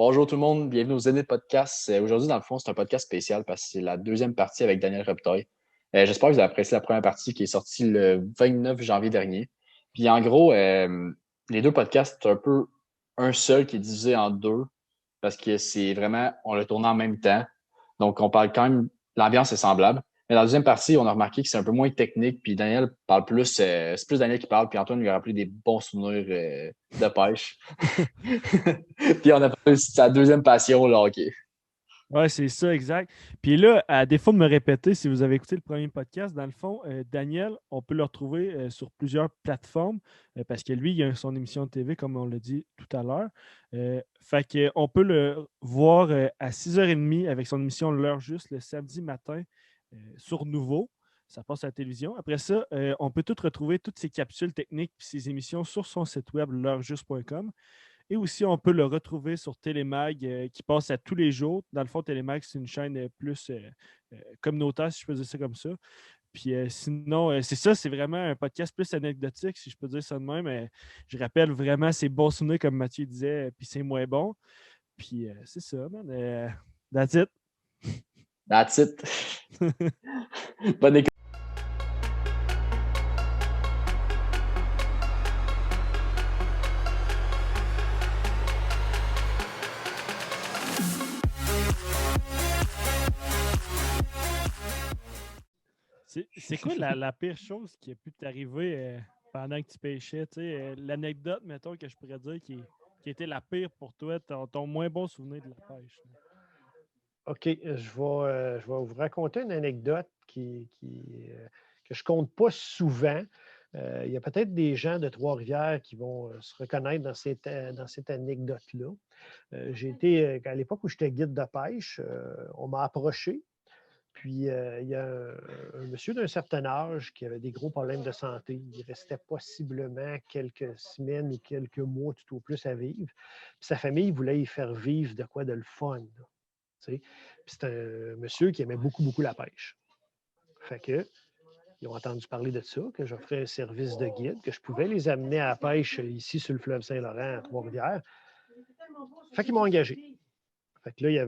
Bonjour tout le monde, bienvenue au Zénith Podcast. Aujourd'hui, dans le fond, c'est un podcast spécial parce que c'est la deuxième partie avec Daniel Robitaille. J'espère que vous avez apprécié la première partie qui est sortie le 29 janvier dernier. Puis en gros, les deux podcasts, c'est un peu un seul qui est divisé en deux parce que c'est vraiment, on le tourne en même temps. Donc, on parle quand même, l'ambiance est semblable. Mais dans la deuxième partie, on a remarqué que c'est un peu moins technique. Puis Daniel parle plus, c'est plus Daniel qui parle. Puis Antoine lui a rappelé des bons souvenirs de pêche. Puis on a parlé de sa deuxième passion, le hockey. Ouais, c'est ça, exact. Puis là, à défaut de me répéter, si vous avez écouté le premier podcast, dans le fond, Daniel, on peut le retrouver sur plusieurs plateformes parce que lui, il a son émission de TV, comme on l'a dit tout à l'heure. Fait qu'on peut le voir à 6h30 avec son émission L'heure juste le samedi matin sur Nouveau. Ça passe à la télévision. Après ça, on peut tout retrouver, toutes ses capsules techniques et ses émissions sur son site web, l'heurejuste.com. Et aussi, on peut le retrouver sur Télémag qui passe à tous les jours. Dans le fond, Télémag, c'est une chaîne plus communautaire, si je peux dire ça comme ça. Puis sinon, c'est ça, c'est vraiment un podcast plus anecdotique, si je peux dire ça de même. Je rappelle vraiment ses bons souvenirs, comme Mathieu disait, puis c'est moins bon. Puis c'est ça, man. That's it. That's it. Bonne écoute. C'est quoi la pire chose qui a pu t'arriver pendant que tu pêchais? Tu sais, l'anecdote, mettons, que je pourrais dire qui a été la pire pour toi, ton moins bon souvenir de la pêche. Là. OK, je vais vous raconter une anecdote que je compte pas souvent. Il y a peut-être des gens de Trois-Rivières qui vont se reconnaître dans cette anecdote-là. À l'époque où j'étais guide de pêche, on m'a approché. Puis, il y a un monsieur d'un certain âge qui avait des gros problèmes de santé. Il restait possiblement quelques semaines ou quelques mois tout au plus à vivre. Puis sa famille voulait y faire vivre de quoi de le fun, là, tu sais. Puis c'est un monsieur qui aimait beaucoup, beaucoup la pêche. Fait que, ils ont entendu parler de ça, que j'offrais un service de guide, que je pouvais les amener à la pêche ici sur le fleuve Saint-Laurent, à Trois-Rivières. Fait qu'ils m'ont engagé. Fait que là, il y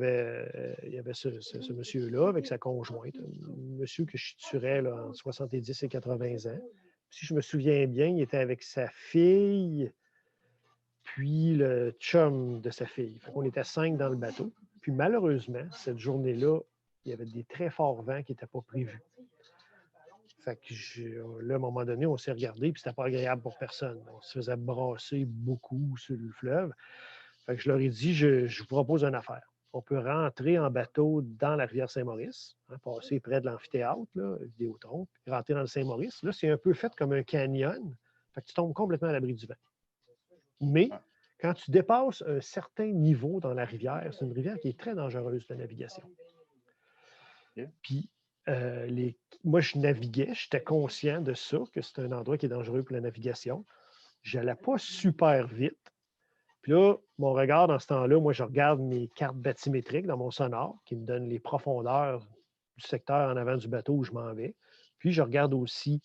avait ce monsieur-là avec sa conjointe, un monsieur que je situerais là, entre 70 et 80 ans. Si je me souviens bien, il était avec sa fille, puis le chum de sa fille. Fait qu'on était 5 dans le bateau. Puis malheureusement, cette journée-là, il y avait des très forts vents qui n'étaient pas prévus. Fait que là, à un moment donné, on s'est regardé, puis c'était pas agréable pour personne. On se faisait brasser beaucoup sur le fleuve. Fait que je leur ai dit, je vous propose une affaire. On peut rentrer en bateau dans la rivière Saint-Maurice, hein, passer près de l'amphithéâtre, là, Vidéotron, puis rentrer dans le Saint-Maurice. Là, c'est un peu fait comme un canyon. Fait que tu tombes complètement à l'abri du vent. Mais quand tu dépasses un certain niveau dans la rivière, c'est une rivière qui est très dangereuse de navigation. Puis, moi, je naviguais, j'étais conscient de ça, que c'est un endroit qui est dangereux pour la navigation. Je n'allais pas super vite. Puis là, mon regard dans ce temps-là, moi, je regarde mes cartes bathymétriques dans mon sonar qui me donnent les profondeurs du secteur en avant du bateau où je m'en vais. Puis je regarde aussi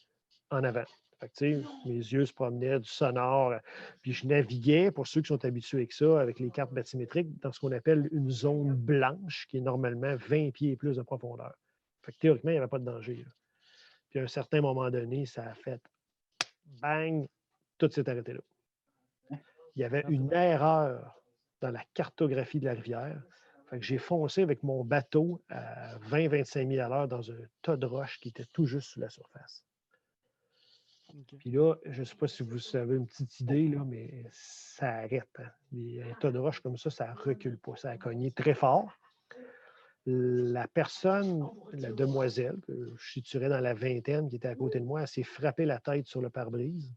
en avant. Fait que, tu sais, mes yeux se promenaient du sonar. Puis je naviguais, pour ceux qui sont habitués avec ça, avec les cartes bathymétriques, dans ce qu'on appelle une zone blanche, qui est normalement 20 pieds et plus de profondeur. Fait que théoriquement, il n'y avait pas de danger, là. Puis à un certain moment donné, ça a fait bang, tout s'est arrêté là. Il y avait une erreur dans la cartographie de la rivière. Fait que j'ai foncé avec mon bateau à 20-25 000 à l'heure dans un tas de roches qui était tout juste sous la surface. Okay. Puis là, je ne sais pas si vous avez une petite idée, là, mais ça arrête. Hein. Un tas de roches comme ça ne recule pas. Ça a cogné très fort. La personne, la demoiselle, que je situerais dans la vingtaine, qui était à côté de moi, elle s'est frappée la tête sur le pare-brise.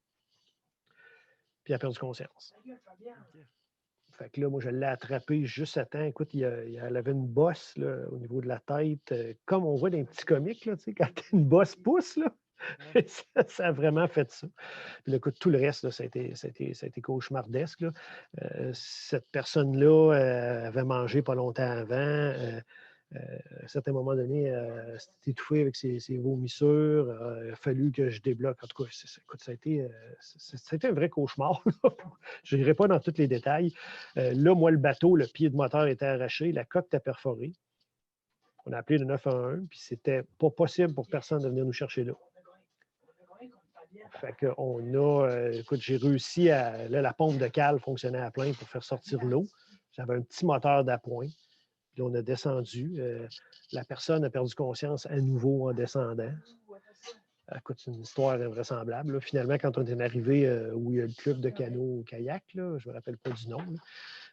Puis elle a perdu conscience. Okay. Fait que là, moi, je l'ai attrapée juste à temps. Écoute, elle avait une bosse là, au niveau de la tête, comme on voit dans les petits comics, là, quand une bosse pousse, là. Ouais. Ça a vraiment fait ça. Puis là, écoute, tout le reste, là, ça a été cauchemardesque. Là. Cette personne-là avait mangé pas longtemps avant. À un certain moment donné, c'était étouffé avec ses vomissures. Il a fallu que je débloque. En tout cas, écoute, ça a été un vrai cauchemar. Je n'irai pas dans tous les détails. Là, moi, le bateau, le pied de moteur était arraché, la coque était perforée. On a appelé le 911, puis c'était pas possible pour personne de venir nous chercher là. Fait qu'on a, écoute, j'ai réussi à. Là, la pompe de cale fonctionnait à plein pour faire sortir l'eau. J'avais un petit moteur d'appoint. Puis on a descendu. La personne a perdu conscience à nouveau en descendant. Écoute, c'est une histoire invraisemblable. Là. Finalement, quand on est arrivé où il y a le club de canot kayak, là, je ne me rappelle pas du nom,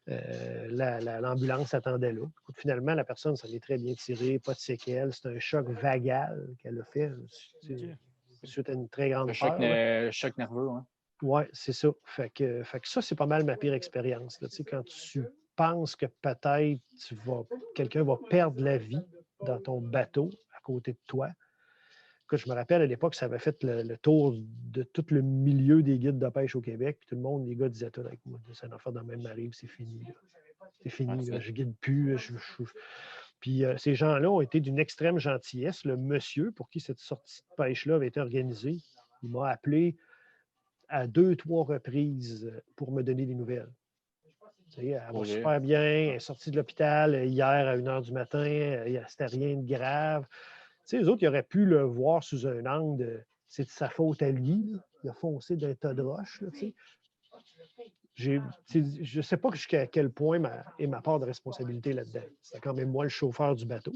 l'ambulance attendait là. Écoute, finalement, la personne s'en est très bien tirée, pas de séquelles. C'est un choc vagal qu'elle a fait. Suite à une très grande peur. Choc nerveux, hein? Oui, c'est ça. Fait que ça, c'est pas mal ma pire expérience. Là. Quand tu penses que peut-être quelqu'un va perdre la vie dans ton bateau à côté de toi. Écoute, je me rappelle à l'époque, ça avait fait le tour de tout le milieu des guides de pêche au Québec. Puis tout le monde, les gars disaient tout avec moi. C'est une affaire dans la même marée, c'est fini. Là. C'est fini, là. Je ne guide plus. Puis ces gens-là ont été d'une extrême gentillesse. Le monsieur pour qui cette sortie de pêche-là avait été organisée, il m'a appelé à 2-3 reprises pour me donner des nouvelles. Tu sais, elle va super bien, elle est sortie de l'hôpital hier à 1h du matin, c'était rien de grave. Tu sais, les autres, ils auraient pu le voir sous un angle de c'est de sa faute à lui. Là. Il a foncé d'un tas de roches. Là, tu sais. Je ne sais pas jusqu'à quel point est ma part de responsabilité là-dedans. C'était quand même moi le chauffeur du bateau.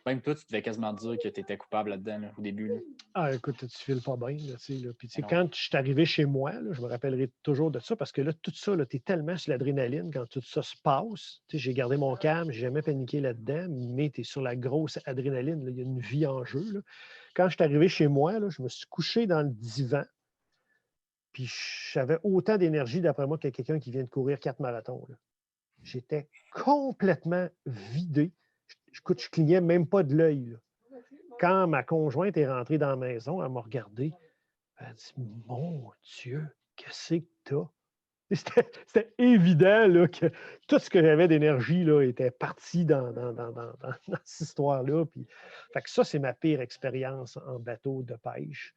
Même toi, tu devais quasiment dire que tu étais coupable là-dedans au début. Là. Ah, écoute, tu files pas bien. Puis, quand je suis arrivé chez moi, là, je me rappellerai toujours de ça parce que là, tout ça, tu es tellement sur l'adrénaline quand tout ça se passe. J'ai gardé mon calme, je n'ai jamais paniqué là-dedans, mais tu es sur la grosse adrénaline. Il y a une vie en jeu. Là. Quand je suis arrivé chez moi, là, je me suis couché dans le divan. Puis j'avais autant d'énergie, d'après moi, que quelqu'un qui vient de courir 4 marathons. Là. J'étais complètement vidé. Écoute, je clignais même pas de l'œil. Là. Quand ma conjointe est rentrée dans la maison, elle m'a regardé. Elle a dit « Mon Dieu, qu'est-ce que t'as? » C'était évident là, que tout ce que j'avais d'énergie là, était parti dans cette histoire-là. Puis, fait que ça, c'est ma pire expérience en bateau de pêche.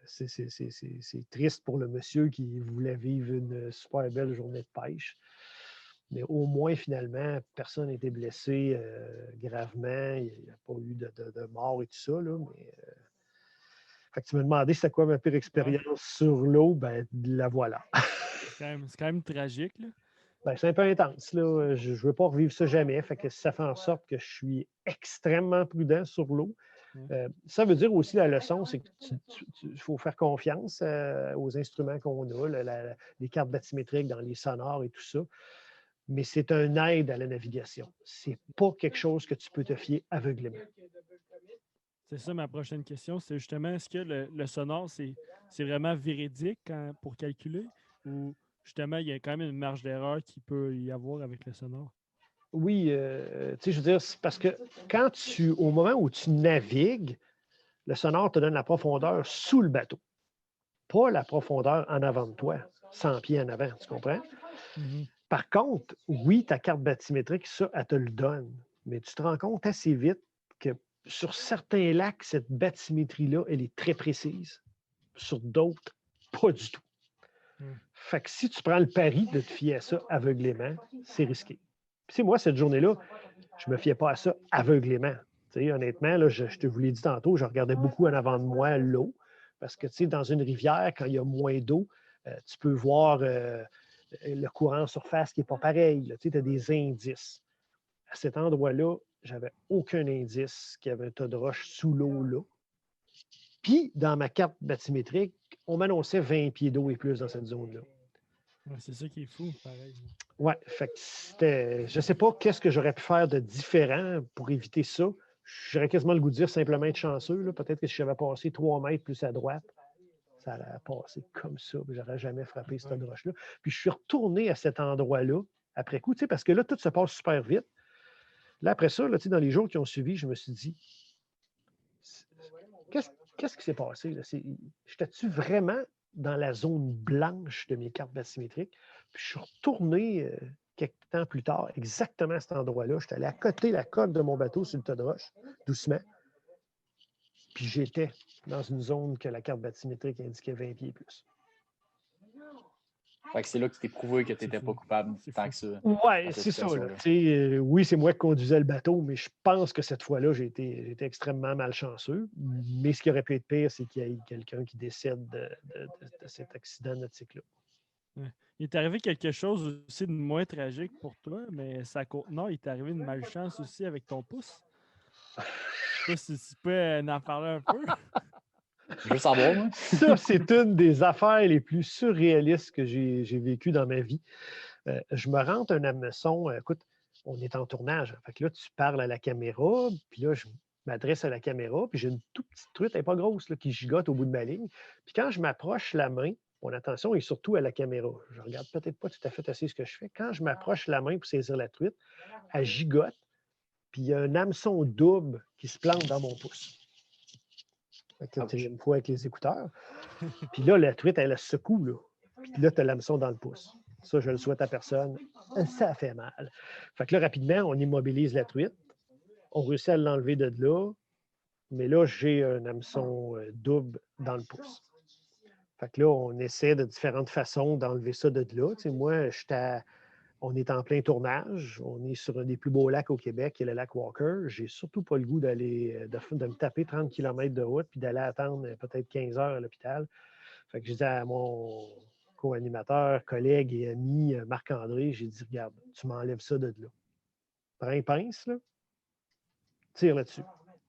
C'est triste pour le monsieur qui voulait vivre une super belle journée de pêche. Mais au moins, finalement, personne n'a été blessé gravement. Il n'y a pas eu de mort et tout ça. Là, mais, fait que tu me demandais c'était quoi ma pire expérience sur l'eau. Ben, la voilà. C'est quand même tragique. Là. Ben, c'est un peu intense. Là. Je ne veux pas revivre ça jamais. Fait que ça fait en sorte que je suis extrêmement prudent sur l'eau. Ça veut dire aussi la leçon, c'est qu'il faut faire confiance aux instruments qu'on a, les cartes bathymétriques dans les sonars et tout ça. Mais c'est un aide à la navigation. C'est pas quelque chose que tu peux te fier aveuglément. C'est ça ma prochaine question. C'est justement, est-ce que le sonore, c'est vraiment véridique pour calculer ou justement, il y a quand même une marge d'erreur qu'il peut y avoir avec le sonore? Oui, tu sais, je veux dire, c'est parce que au moment où tu navigues, le sonore te donne la profondeur sous le bateau, pas la profondeur en avant de toi, 100 pieds en avant, tu comprends? Mm-hmm. Par contre, oui, ta carte bathymétrique, ça, elle te le donne, mais tu te rends compte assez vite que sur certains lacs, cette bathymétrie-là, elle est très précise. Sur d'autres, pas du tout. Fait que si tu prends le pari de te fier à ça aveuglément, c'est risqué. Puis moi, cette journée-là, je ne me fiais pas à ça aveuglément. T'sais, honnêtement, là, je te vous l'ai dit tantôt, je regardais beaucoup en avant de moi l'eau. Parce que dans une rivière, quand il y a moins d'eau, tu peux voir le courant en surface qui n'est pas pareil. Tu as des indices. À cet endroit-là, j'avais aucun indice qu'il y avait un tas de roches sous l'eau là. Puis, dans ma carte bathymétrique, on m'annonçait 20 pieds d'eau et plus dans cette zone-là. Ouais, c'est ça qui est fou, pareil. Ouais, fait que je ne sais pas qu'est-ce que j'aurais pu faire de différent pour éviter ça. J'aurais quasiment le goût de dire simplement être chanceux. Là. Peut-être que si j'avais passé 3 mètres plus à droite, ça aurait passé comme ça. Je n'aurais jamais frappé cette roche-là. Puis je suis retourné à cet endroit-là après coup, parce que là, tout se passe super vite. Là, après ça, là, dans les jours qui ont suivi, je me suis dit, qu'est-ce qui s'est passé? J'étais-tu vraiment dans la zone blanche de mes cartes bathymétriques? Puis je suis retourné quelques temps plus tard, exactement à cet endroit-là. J'étais allé à côté la coque de mon bateau sur le tas de roche, doucement. Puis j'étais dans une zone que la carte bathymétrique indiquait 20 pieds plus. Fait que c'est là que tu t'es prouvé que tu n'étais pas coupable tant que ça. Ouais, dans cette c'est ça. Là. situation-là. Oui, c'est moi qui conduisais le bateau, mais je pense que cette fois-là, j'ai été extrêmement malchanceux. Mais ce qui aurait pu être pire, c'est qu'il y ait quelqu'un qui décède de cet accident nautique-là. Ouais. Il est arrivé quelque chose aussi de moins tragique pour toi, mais ça Côte-Nord, il t'est arrivé une malchance aussi avec ton pouce. Je sais pas si tu peux en parler un peu. Je veux savoir, moi. Ça, c'est une des affaires les plus surréalistes que j'ai vécues dans ma vie. Je me rentre un hameçon. Écoute, on est en tournage. Fait que là, tu parles à la caméra, puis là, je m'adresse à la caméra, puis j'ai une toute petite truite, elle n'est pas grosse, là, qui gigote au bout de ma ligne. Puis quand je m'approche la main, mon attention est surtout à la caméra. Je regarde peut-être pas tout à fait assez ce que je fais. Quand je m'approche la main pour saisir la truite, elle gigote, puis il y a un hameçon double qui se plante dans mon pouce. Fait que là, tu sais, une fois avec les écouteurs. Puis là, la truite, elle se secoue, là. Puis là, tu as l'hameçon dans le pouce. Ça, je le souhaite à personne. Ça fait mal. Fait que là, rapidement, on immobilise la truite. On réussit à l'enlever de là. Mais là, j'ai un hameçon double dans le pouce. Fait que là, on essaie de différentes façons d'enlever ça de là. Tu sais, moi, on est en plein tournage. On est sur un des plus beaux lacs au Québec, qui est le lac Walker. J'ai surtout pas le goût de me taper 30 km de route puis d'aller attendre peut-être 15 heures à l'hôpital. Fait que je disais à mon co-animateur, collègue et ami Marc-André, j'ai dit, regarde, tu m'enlèves ça de là. Prends une pince, là, tire là-dessus.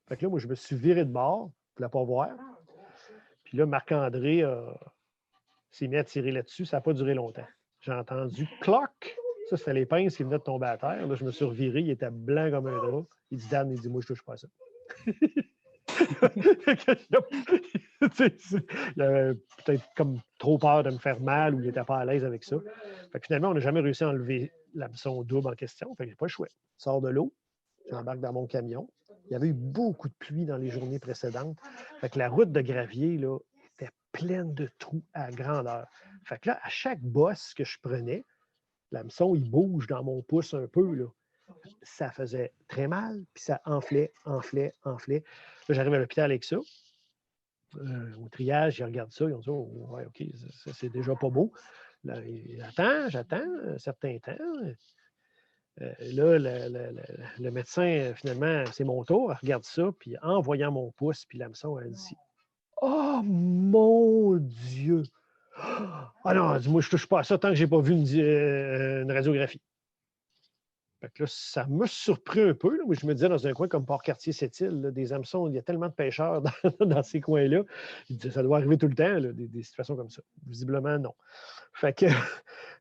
Fait que là, moi, je me suis viré de bord pour ne pas voir. Puis là, Marc-André s'est mis à tirer là-dessus. Ça n'a pas duré longtemps. J'ai entendu cloc. Ça, c'était les pinces qui venaient de tomber à terre. Là, je me suis reviré. Il était blanc comme un drap. Il dit, Dan, il dit, moi, je ne touche pas à ça. Il avait peut-être comme trop peur de me faire mal ou il n'était pas à l'aise avec ça. Fait que finalement, on n'a jamais réussi à enlever l'hameçon double en question. Fait que j'ai pas le choix. Je sors de l'eau, j'embarque dans mon camion. Il y avait eu beaucoup de pluie dans les journées précédentes. Fait que la route de gravier là, était pleine de trous à grandeur. Fait que là, à chaque bosse que je prenais, l'hameçon, il bouge dans mon pouce un peu, là. Ça faisait très mal, puis ça enflait. Là, j'arrive à l'hôpital avec ça. Au triage, ils regardent ça, ils ont dit oh, ouais, OK, ça, c'est déjà pas beau. Là, j'attends un certain temps. Là, le médecin, finalement, c'est mon tour, elle regarde ça, puis en voyant mon pouce, puis l'hameçon, elle dit oh mon Dieu! Ah non, moi, je ne touche pas à ça tant que je n'ai pas vu une radiographie. Fait que là, ça m'a surpris un peu. Là, où je me disais, dans un coin comme Port-Cartier-Sept-Îles, des hameçons, il y a tellement de pêcheurs dans ces coins-là. Ça doit arriver tout le temps, là, des situations comme ça. Visiblement, non. Fait que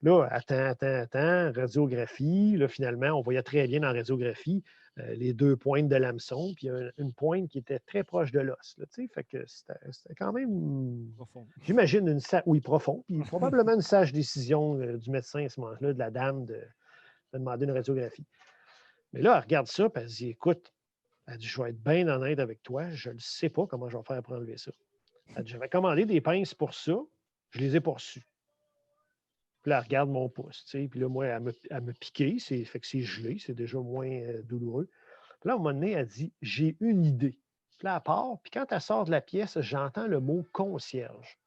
là, attends, radiographie. Là, finalement, on voyait très bien dans la radiographie les deux pointes de l'hameçon, puis une pointe qui était très proche de l'os. Fait que c'était quand même, Profond. j'imagine, oui, profond, puis probablement une sage décision du médecin à ce moment-là, de la dame, de demander une radiographie. Mais là, elle regarde ça, puis elle dit écoute, elle dit, je vais être bien honnête avec toi, je ne sais pas comment je vais faire pour enlever ça. Elle dit, j'avais commandé des pinces pour ça, je les ai pas reçues. Puis là, elle regarde mon pouce, tu sais, puis là, moi, elle me piqué, fait que c'est gelé, c'est déjà moins douloureux. Puis là, à un moment donné, elle dit, j'ai une idée. Puis là, elle part, puis quand elle sort de la pièce, j'entends le mot concierge.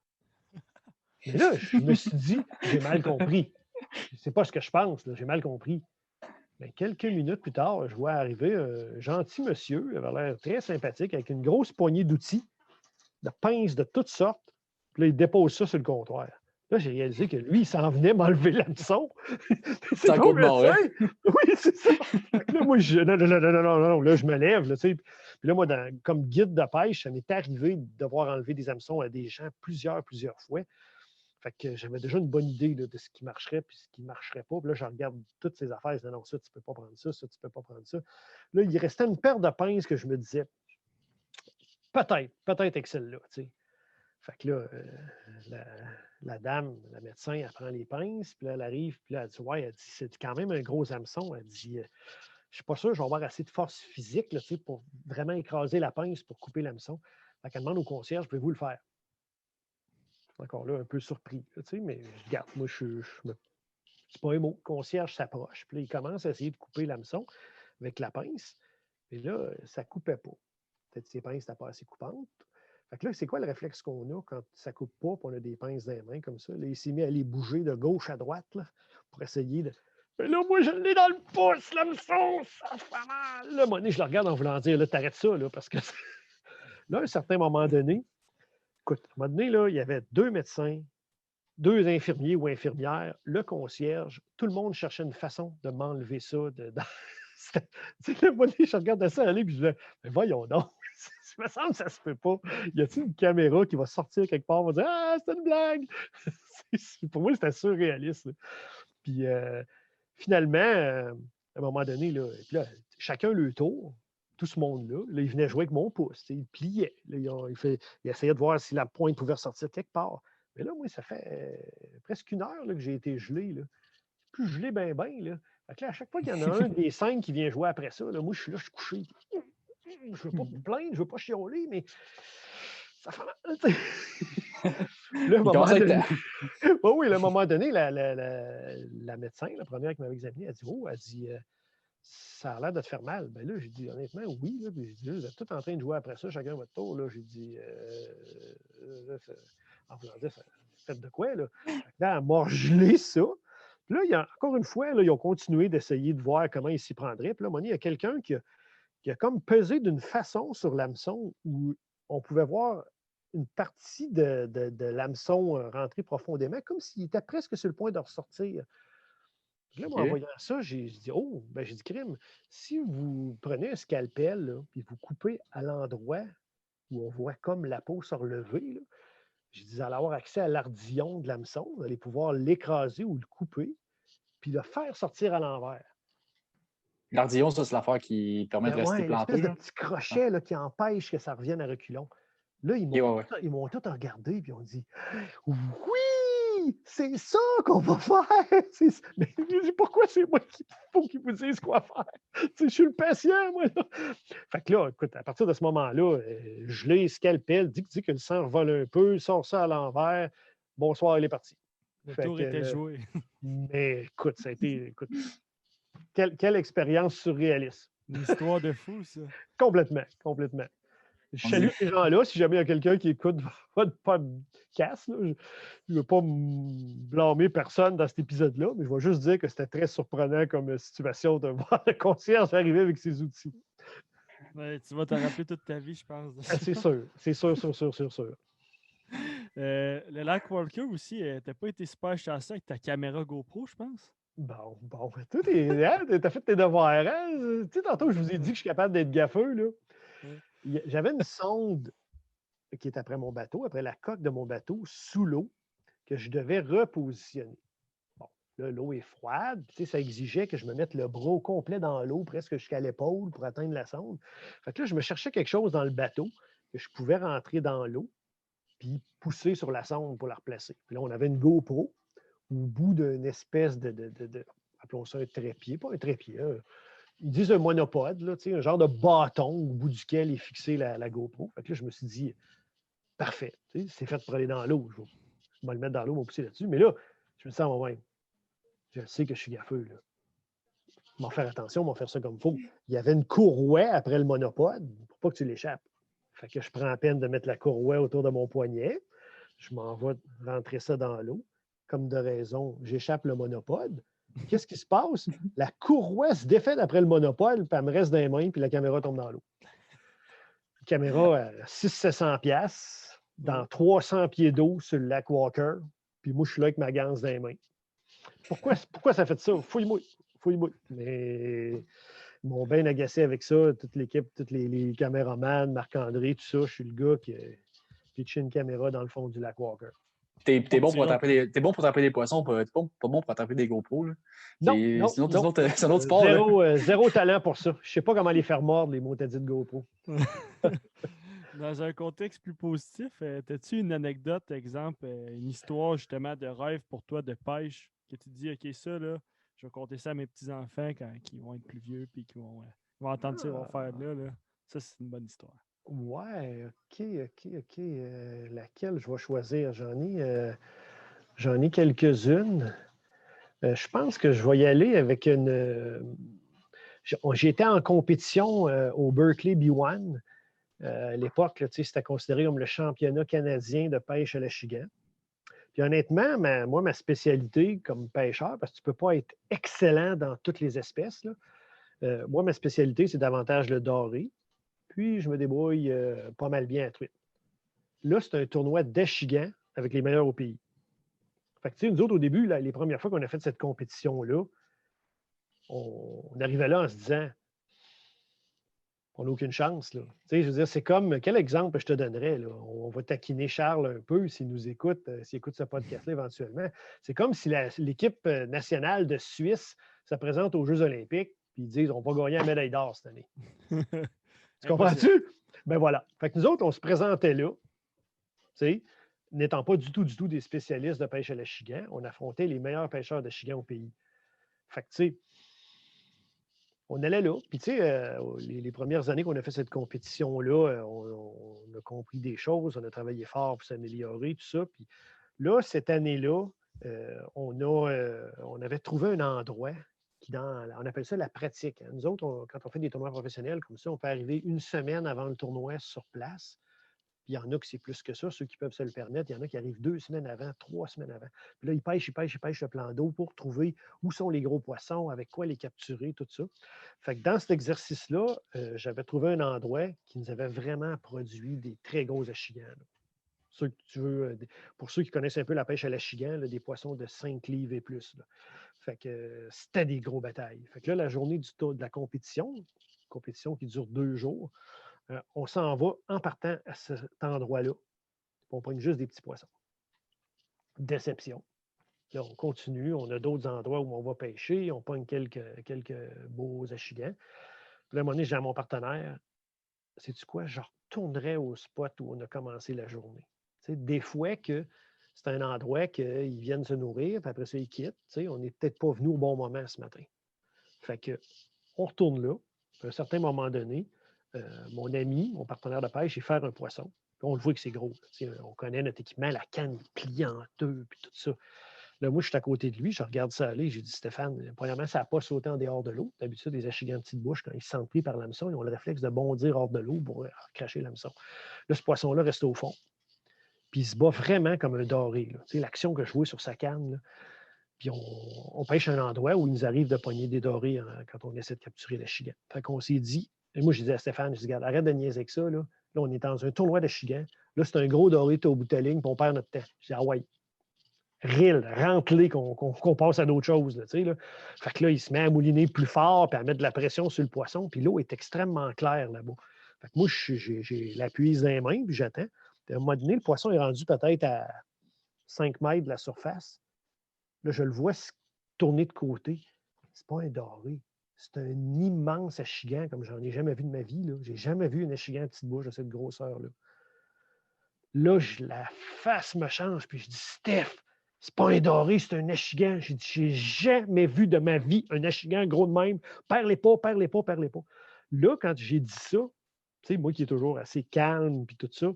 Mais là, je me suis dit, j'ai mal compris. C'est pas ce que je pense, là, j'ai mal compris. Mais quelques minutes plus tard, je vois arriver un gentil monsieur, il avait l'air très sympathique, avec une grosse poignée d'outils, de pinces de toutes sortes. Puis là, il dépose ça sur le comptoir. Là, j'ai réalisé que lui, il s'en venait m'enlever l'hameçon. C'est un coup de mort, hein? Oui, c'est ça. Là, moi, non, là, je me lève. Là, tu sais. Puis là, moi, comme guide de pêche, ça m'est arrivé de devoir enlever des hameçons à des gens plusieurs fois. Fait que j'avais déjà une bonne idée là, de ce qui marcherait et ce qui ne marcherait pas. Puis là, je regarde toutes ces affaires. Je dis non, ça, tu ne peux pas prendre ça, tu ne peux pas prendre ça. Là, il restait une paire de pinces que je me disais peut-être avec celle-là. Tu sais. Fait que là, la dame, la médecin, elle prend les pinces, puis là, elle arrive, puis là, elle dit ouais, elle dit, c'est quand même un gros hameçon. Elle dit je ne suis pas sûr, je vais avoir assez de force physique là, tu sais, pour vraiment écraser la pince pour couper l'hameçon. Fait qu'elle demande au concierge pouvez-vous le faire? Encore là, un peu surpris, là, mais je garde, moi, je me dis pas un mot. Le concierge s'approche, puis là, il commence à essayer de couper l'hameçon avec la pince. Et là, ça ne coupait pas. Peut-être que ses pinces n'étaient pas assez coupantes. Fait que là, c'est quoi le réflexe qu'on a quand ça ne coupe pas, puis on a des pinces dans les mains comme ça? Là, il s'est mis à les bouger de gauche à droite là, pour essayer de. Mais là, moi, je l'ai dans le pouce, l'hameçon, ça fait mal. Là, à un moment donné, je le regarde en voulant dire, là, t'arrêtes ça, là, parce que là, à un certain moment donné, écoute, à un moment donné, là, il y avait 2 médecins, 2 infirmiers ou infirmières, le concierge, tout le monde cherchait une façon de m'enlever ça. Tu sais, là, moi, je regardais ça aller, puis je disais, mais voyons donc, ça me semble que ça ne se peut pas. Y a-t-il une caméra qui va sortir quelque part, va dire, ah, c'est une blague? Pour moi, c'était surréaliste. Là. Puis finalement, à un moment donné, là, puis là, chacun le tour, tout ce monde-là, là, il venait jouer avec mon pouce, il pliait. Là, il essayait de voir si la pointe pouvait ressortir quelque part. Mais là, moi, ça fait presque 1 heure là, que j'ai été gelé. Là. Plus gelé, ben. Là. Fait que là, à chaque fois qu'il y en a un des 5 qui vient jouer après ça, là, moi, je suis là, je suis couché. Je ne veux pas me plaindre, je ne veux pas chialer, mais ça fait mal. Là, à un moment donné, oui, à un moment donné, la médecin, la première qui m'avait examiné, elle dit, oh, elle dit, ça a l'air de te faire mal. Ben là, j'ai dit, honnêtement, oui. Là, puis j'ai dit, vous êtes tous en train de jouer après ça, chacun votre tour. Là, j'ai dit, en voulant dire, faites de quoi, là? Là, elle m'a gelé ça. Puis là, encore une fois, là, ils ont continué d'essayer de voir comment ils s'y prendraient. Puis là, à un moment donné, il y a quelqu'un qui a comme pesé d'une façon sur l'hameçon où on pouvait voir une partie de l'hameçon rentrer profondément, comme s'il était presque sur le point de ressortir. Puis là, moi, en voyant ça, j'ai dit, oh, ben, j'ai dit, crime, si vous prenez un scalpel, là, puis vous coupez à l'endroit où on voit comme la peau se relever, là, j'ai dit, vous allez avoir accès à l'ardillon de l'hameçon, vous allez pouvoir l'écraser ou le couper, puis le faire sortir à l'envers. L'ardillon, ça, c'est l'affaire qui permet de rester planté. L'espèce de petit crochet là, qui empêche que ça revienne à reculons. Là, ils m'ont tout regardé et ont dit oui, c'est ça qu'on va faire. Mais je dis pourquoi c'est moi qu'il faut qu'ils vous disent quoi faire? Je suis le patient, moi. Là. Fait que là, écoute, à partir de ce moment-là, je l'ai scalpel, dit que le sang revole un peu, sort ça à l'envers. Bonsoir, il est parti. Le tour était joué. Mais écoute, ça a été. Écoute, quelle expérience surréaliste. Une histoire de fou, ça. Complètement. Je salue ces gens-là. Si jamais il y a quelqu'un qui écoute votre podcast, je ne veux pas blâmer personne dans cet épisode-là, mais je vais juste dire que c'était très surprenant comme situation de voir le concierge arriver avec ses outils. Ouais, tu vas t'en rappeler toute ta vie, je pense. C'est sûr. Le lac Walker aussi, t'as pas été super chanceux avec ta caméra GoPro, je pense? Bon, tout est. Hein? T'as fait tes devoirs, hein? Tu sais, tantôt, je vous ai dit que je suis capable d'être gaffeux, là. Ouais. J'avais une sonde qui est après mon bateau, après la coque de mon bateau, sous l'eau, que je devais repositionner. Bon, là, l'eau est froide, tu sais, ça exigeait que je me mette le bras au complet dans l'eau, presque jusqu'à l'épaule pour atteindre la sonde. Fait que là, je me cherchais quelque chose dans le bateau que je pouvais rentrer dans l'eau, puis pousser sur la sonde pour la replacer. Puis là, on avait une GoPro au bout d'une espèce appelons ça un trépied, pas un trépied, ils disent un monopode, là, un genre de bâton au bout duquel est fixée la GoPro. Fait que là, je me suis dit, parfait, c'est fait pour aller dans l'eau. Je vais le mettre dans l'eau, je vais pousser là-dessus. Mais là, je me dis à moi-même, je sais que je suis gaffeux, là. M'en faire attention, m'en faire ça comme il faut. Il y avait une courroie après le monopode pour pas que tu l'échappes. Fait que je prends la peine de mettre la courroie autour de mon poignet. Je m'en vais rentrer ça dans l'eau. Comme de raison, j'échappe le monopode. Qu'est-ce qui se passe? La courroie se défait après le monopode, puis elle me reste dans les mains, puis la caméra tombe dans l'eau. La caméra à 600-700$, dans 300 pieds d'eau sur le lac Walker, puis moi, je suis là avec ma ganse dans les mains. Pourquoi ça fait ça? Fouille-moi. Mais ils m'ont bien agacé avec ça, toute l'équipe, tous les caméramans, Marc-André, tout ça. Je suis le gars qui a pitché une caméra dans le fond du lac Walker. T'es bon pour attraper des poissons, pas bon pour attraper des GoPros. Là. Non, c'est un autre sport. Zéro talent pour ça. Je ne sais pas comment les faire mordre, les mots t'as dit de GoPro. Dans un contexte plus positif, as-tu une anecdote, exemple, une histoire justement de rêve pour toi de pêche, que tu te dis, OK, ça, là, je vais compter ça à mes petits-enfants quand ils vont être plus vieux puis qu'ils vont entendre ça, ils vont faire là. Ça, c'est une bonne histoire. Ouais, OK. Laquelle je vais choisir? J'en ai quelques-unes. Je pense que je vais y aller avec J'étais en compétition au Berkeley B1. À l'époque, là, c'était considéré comme le championnat canadien de pêche à l'achigan. Puis honnêtement, moi, ma spécialité comme pêcheur, parce que tu ne peux pas être excellent dans toutes les espèces, là, moi, ma spécialité, c'est davantage le doré. Puis, je me débrouille pas mal bien à truite. Là, c'est un tournoi d'achigan avec les meilleurs au pays. Fait que, nous autres, au début, là, les premières fois qu'on a fait cette compétition-là, on arrivait là en se disant on n'a aucune chance. Là. Je veux dire, c'est comme, quel exemple je te donnerais? Là? On va taquiner Charles un peu s'il nous écoute, s'il écoute ce podcast-là éventuellement. C'est comme si l'équipe nationale de Suisse se présente aux Jeux olympiques puis ils disent on va gagner la médaille d'or cette année. Tu comprends-tu? Ben voilà. Fait que nous autres, on se présentait là, n'étant pas du tout des spécialistes de pêche à l'achigan, on affrontait les meilleurs pêcheurs d'achigan au pays. Fait que, tu sais, on allait là. Puis, tu sais, les premières années qu'on a fait cette compétition-là, on a compris des choses, on a travaillé fort pour s'améliorer, tout ça. Puis là, cette année-là, on avait trouvé un endroit on appelle ça la pratique. Hein. Nous autres, quand on fait des tournois professionnels comme ça, on peut arriver une semaine avant le tournoi sur place. Puis il y en a qui c'est plus que ça, ceux qui peuvent se le permettre. Il y en a qui arrivent 2 semaines avant, 3 semaines avant. Puis là, ils pêchent le plan d'eau pour trouver où sont les gros poissons, avec quoi les capturer, tout ça. Fait que dans cet exercice-là, j'avais trouvé un endroit qui nous avait vraiment produit des très gros achigans. Pour ceux qui connaissent un peu la pêche à l'achigan, des poissons de 5 livres et plus. Là. Fait que c'était des gros batailles. Fait que là, la journée de la compétition qui dure 2 jours, on s'en va en partant à cet endroit-là. On pogne juste des petits poissons. Déception. Là, on continue. On a d'autres endroits où on va pêcher. On pogne quelques beaux achigans. Puis là, à un moment donné, j'ai à mon partenaire, sais-tu quoi? Je retournerai au spot où on a commencé la journée. T'sais, des fois que c'est un endroit qu'ils viennent se nourrir, puis après ça, ils quittent. On n'est peut-être pas venu au bon moment ce matin. Fait que on retourne là. À un certain moment donné, mon ami, mon partenaire de pêche, il fait un poisson. Puis on le voit que c'est gros. On connaît notre équipement, la canne est pliée en deux, puis tout ça. Là, moi, je suis à côté de lui, je regarde ça aller, j'ai dit, Stéphane, premièrement, ça n'a pas sauté en dehors de l'eau. D'habitude, les achigans de petite bouche, quand ils se sentent pris par l'hameçon, ils ont le réflexe de bondir hors de l'eau pour cracher l'hameçon. Là, ce poisson-là reste au fond. Puis il se bat vraiment comme un doré. L'action que je vois sur sa canne, là. Puis on pêche à un endroit où il nous arrive de pogner des dorés quand on essaie de capturer l'achigan. Fait qu'on s'est dit, et moi, je disais à Stéphane, je dis, regarde, arrête de niaiser avec ça. Là, on est dans un tournoi d'achigan. Là, c'est un gros doré, tu es au bout de ta ligne, puis on perd notre temps. Je dis, ah ouais, rentre-les qu'on passe à d'autres choses. Là. Fait que là, il se met à mouliner plus fort, puis à mettre de la pression sur le poisson, puis l'eau est extrêmement claire là-bas. Fait que moi, j'ai l'appui dans les mains, puis j'attends. Puis à un moment donné, le poisson est rendu peut-être à 5 mètres de la surface. Là, je le vois tourner de côté. C'est pas un doré. C'est un immense achigan, comme j'en ai jamais vu de ma vie. Je n'ai jamais vu un achigan à petite bouche de cette grosseur-là. Là, la face me change, puis je dis, Steph, c'est pas un doré, c'est un achigan. J'ai dit, j'ai jamais vu de ma vie un achigan gros de même. Perds-les pas. Là, quand j'ai dit ça, tu sais, moi qui est toujours assez calme, puis tout ça,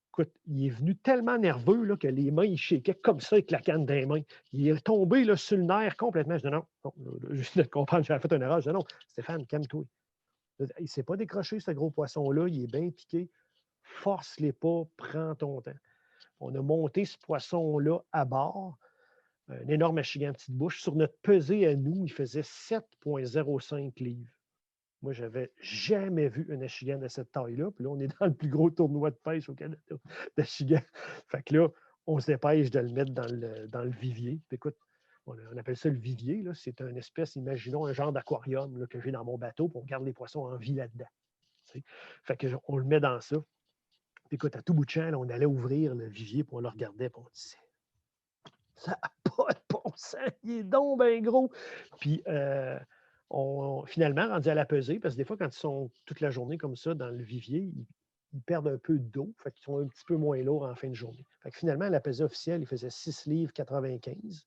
écoute, il est venu tellement nerveux là, que les mains, il shakeait comme ça avec la canne des mains. Il est tombé là, sur le nerf complètement. Je dis non, juste de comprendre, j'avais fait une erreur. Je dis non, Stéphane, calme-toi. Il ne s'est pas décroché, ce gros poisson-là. Il est bien piqué. Force-les pas, prends ton temps. On a monté ce poisson-là à bord, un énorme achigan petite bouche. Sur notre pesée à nous, il faisait 7,05 livres. Moi, je n'avais jamais vu un achigan de cette taille-là. Puis là, on est dans le plus gros tournoi de pêche au Canada d'achigan. Fait que là, on se dépêche de le mettre dans le vivier. Puis écoute, on appelle ça le vivier. Là. C'est une espèce, imaginons, un genre d'aquarium là, que j'ai dans mon bateau, puis on garde les poissons en vie là-dedans. T'sais. Fait qu'on le met dans ça. Puis écoute, à tout bout de champ, là, on allait ouvrir le vivier, puis on le regardait, puis on disait ça n'a pas de bon sens, il est donc bien gros. Puis finalement, rendu à la pesée, parce que des fois, quand ils sont toute la journée comme ça dans le vivier, ils perdent un peu d'eau, fait qu'ils sont un petit peu moins lourds en fin de journée. Fait que finalement, à la pesée officielle, il faisait 6 livres 95.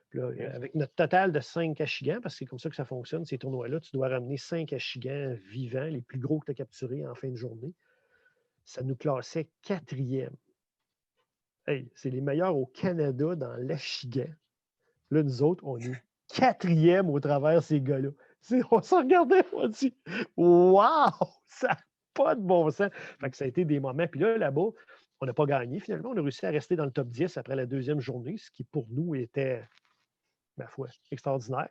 Puis là, avec notre total de 5 achigans, parce que c'est comme ça que ça fonctionne, ces tournois-là, tu dois ramener 5 achigans vivants, les plus gros que tu as capturés en fin de journée. Ça nous classait 4e. Hey, c'est les meilleurs au Canada dans l'achigan. Là, nous autres, on est 4e au travers ces gars-là. On s'en regardait, on dit waouh, ça n'a pas de bon sens. Fait que ça a été des moments. Puis là-bas, on n'a pas gagné finalement. On a réussi à rester dans le top 10 après la 2e journée, ce qui pour nous était, ma foi, extraordinaire.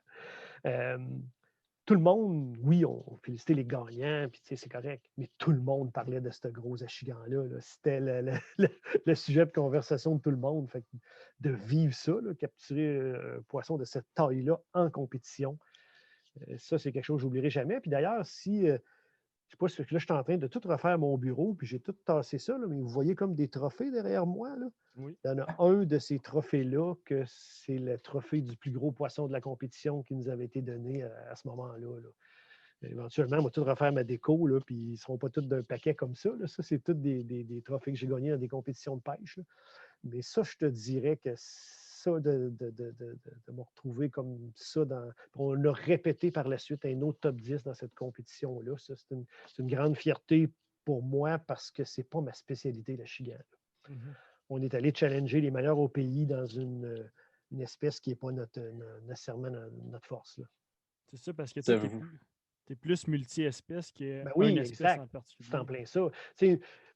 Tout le monde, oui, on félicitait les gagnants, puis c'est correct, mais tout le monde parlait de ce gros achigan-là. Là. C'était le sujet de conversation de tout le monde. Fait que de vivre ça, là, capturer un poisson de cette taille-là en compétition, ça, c'est quelque chose que je n'oublierai jamais. Puis d'ailleurs, si, je sais pas si là, je suis en train de tout refaire mon bureau, puis j'ai tout tassé ça, là, mais vous voyez comme des trophées derrière moi. Là. Oui. Il y en a un de ces trophées-là que c'est le trophée du plus gros poisson de la compétition qui nous avait été donné à ce moment-là. Là. Éventuellement, on va tout refaire ma déco, là, puis ils ne seront pas tous d'un paquet comme ça. Là. Ça, c'est tous des trophées que j'ai gagnés dans des compétitions de pêche. Là. Mais ça, je te dirais que ça, de me retrouver comme ça, on l'a répété par la suite, un autre top 10 dans cette compétition-là. Ça, c'est une grande fierté pour moi parce que ce n'est pas ma spécialité, la chigan. Mm-hmm. On est allé challenger les meilleurs au pays dans une espèce qui n'est pas nécessairement notre force. Là. C'est ça, parce que tu es plus multi-espèces qu'une oui, espèce en particulier. C'est en plein ça.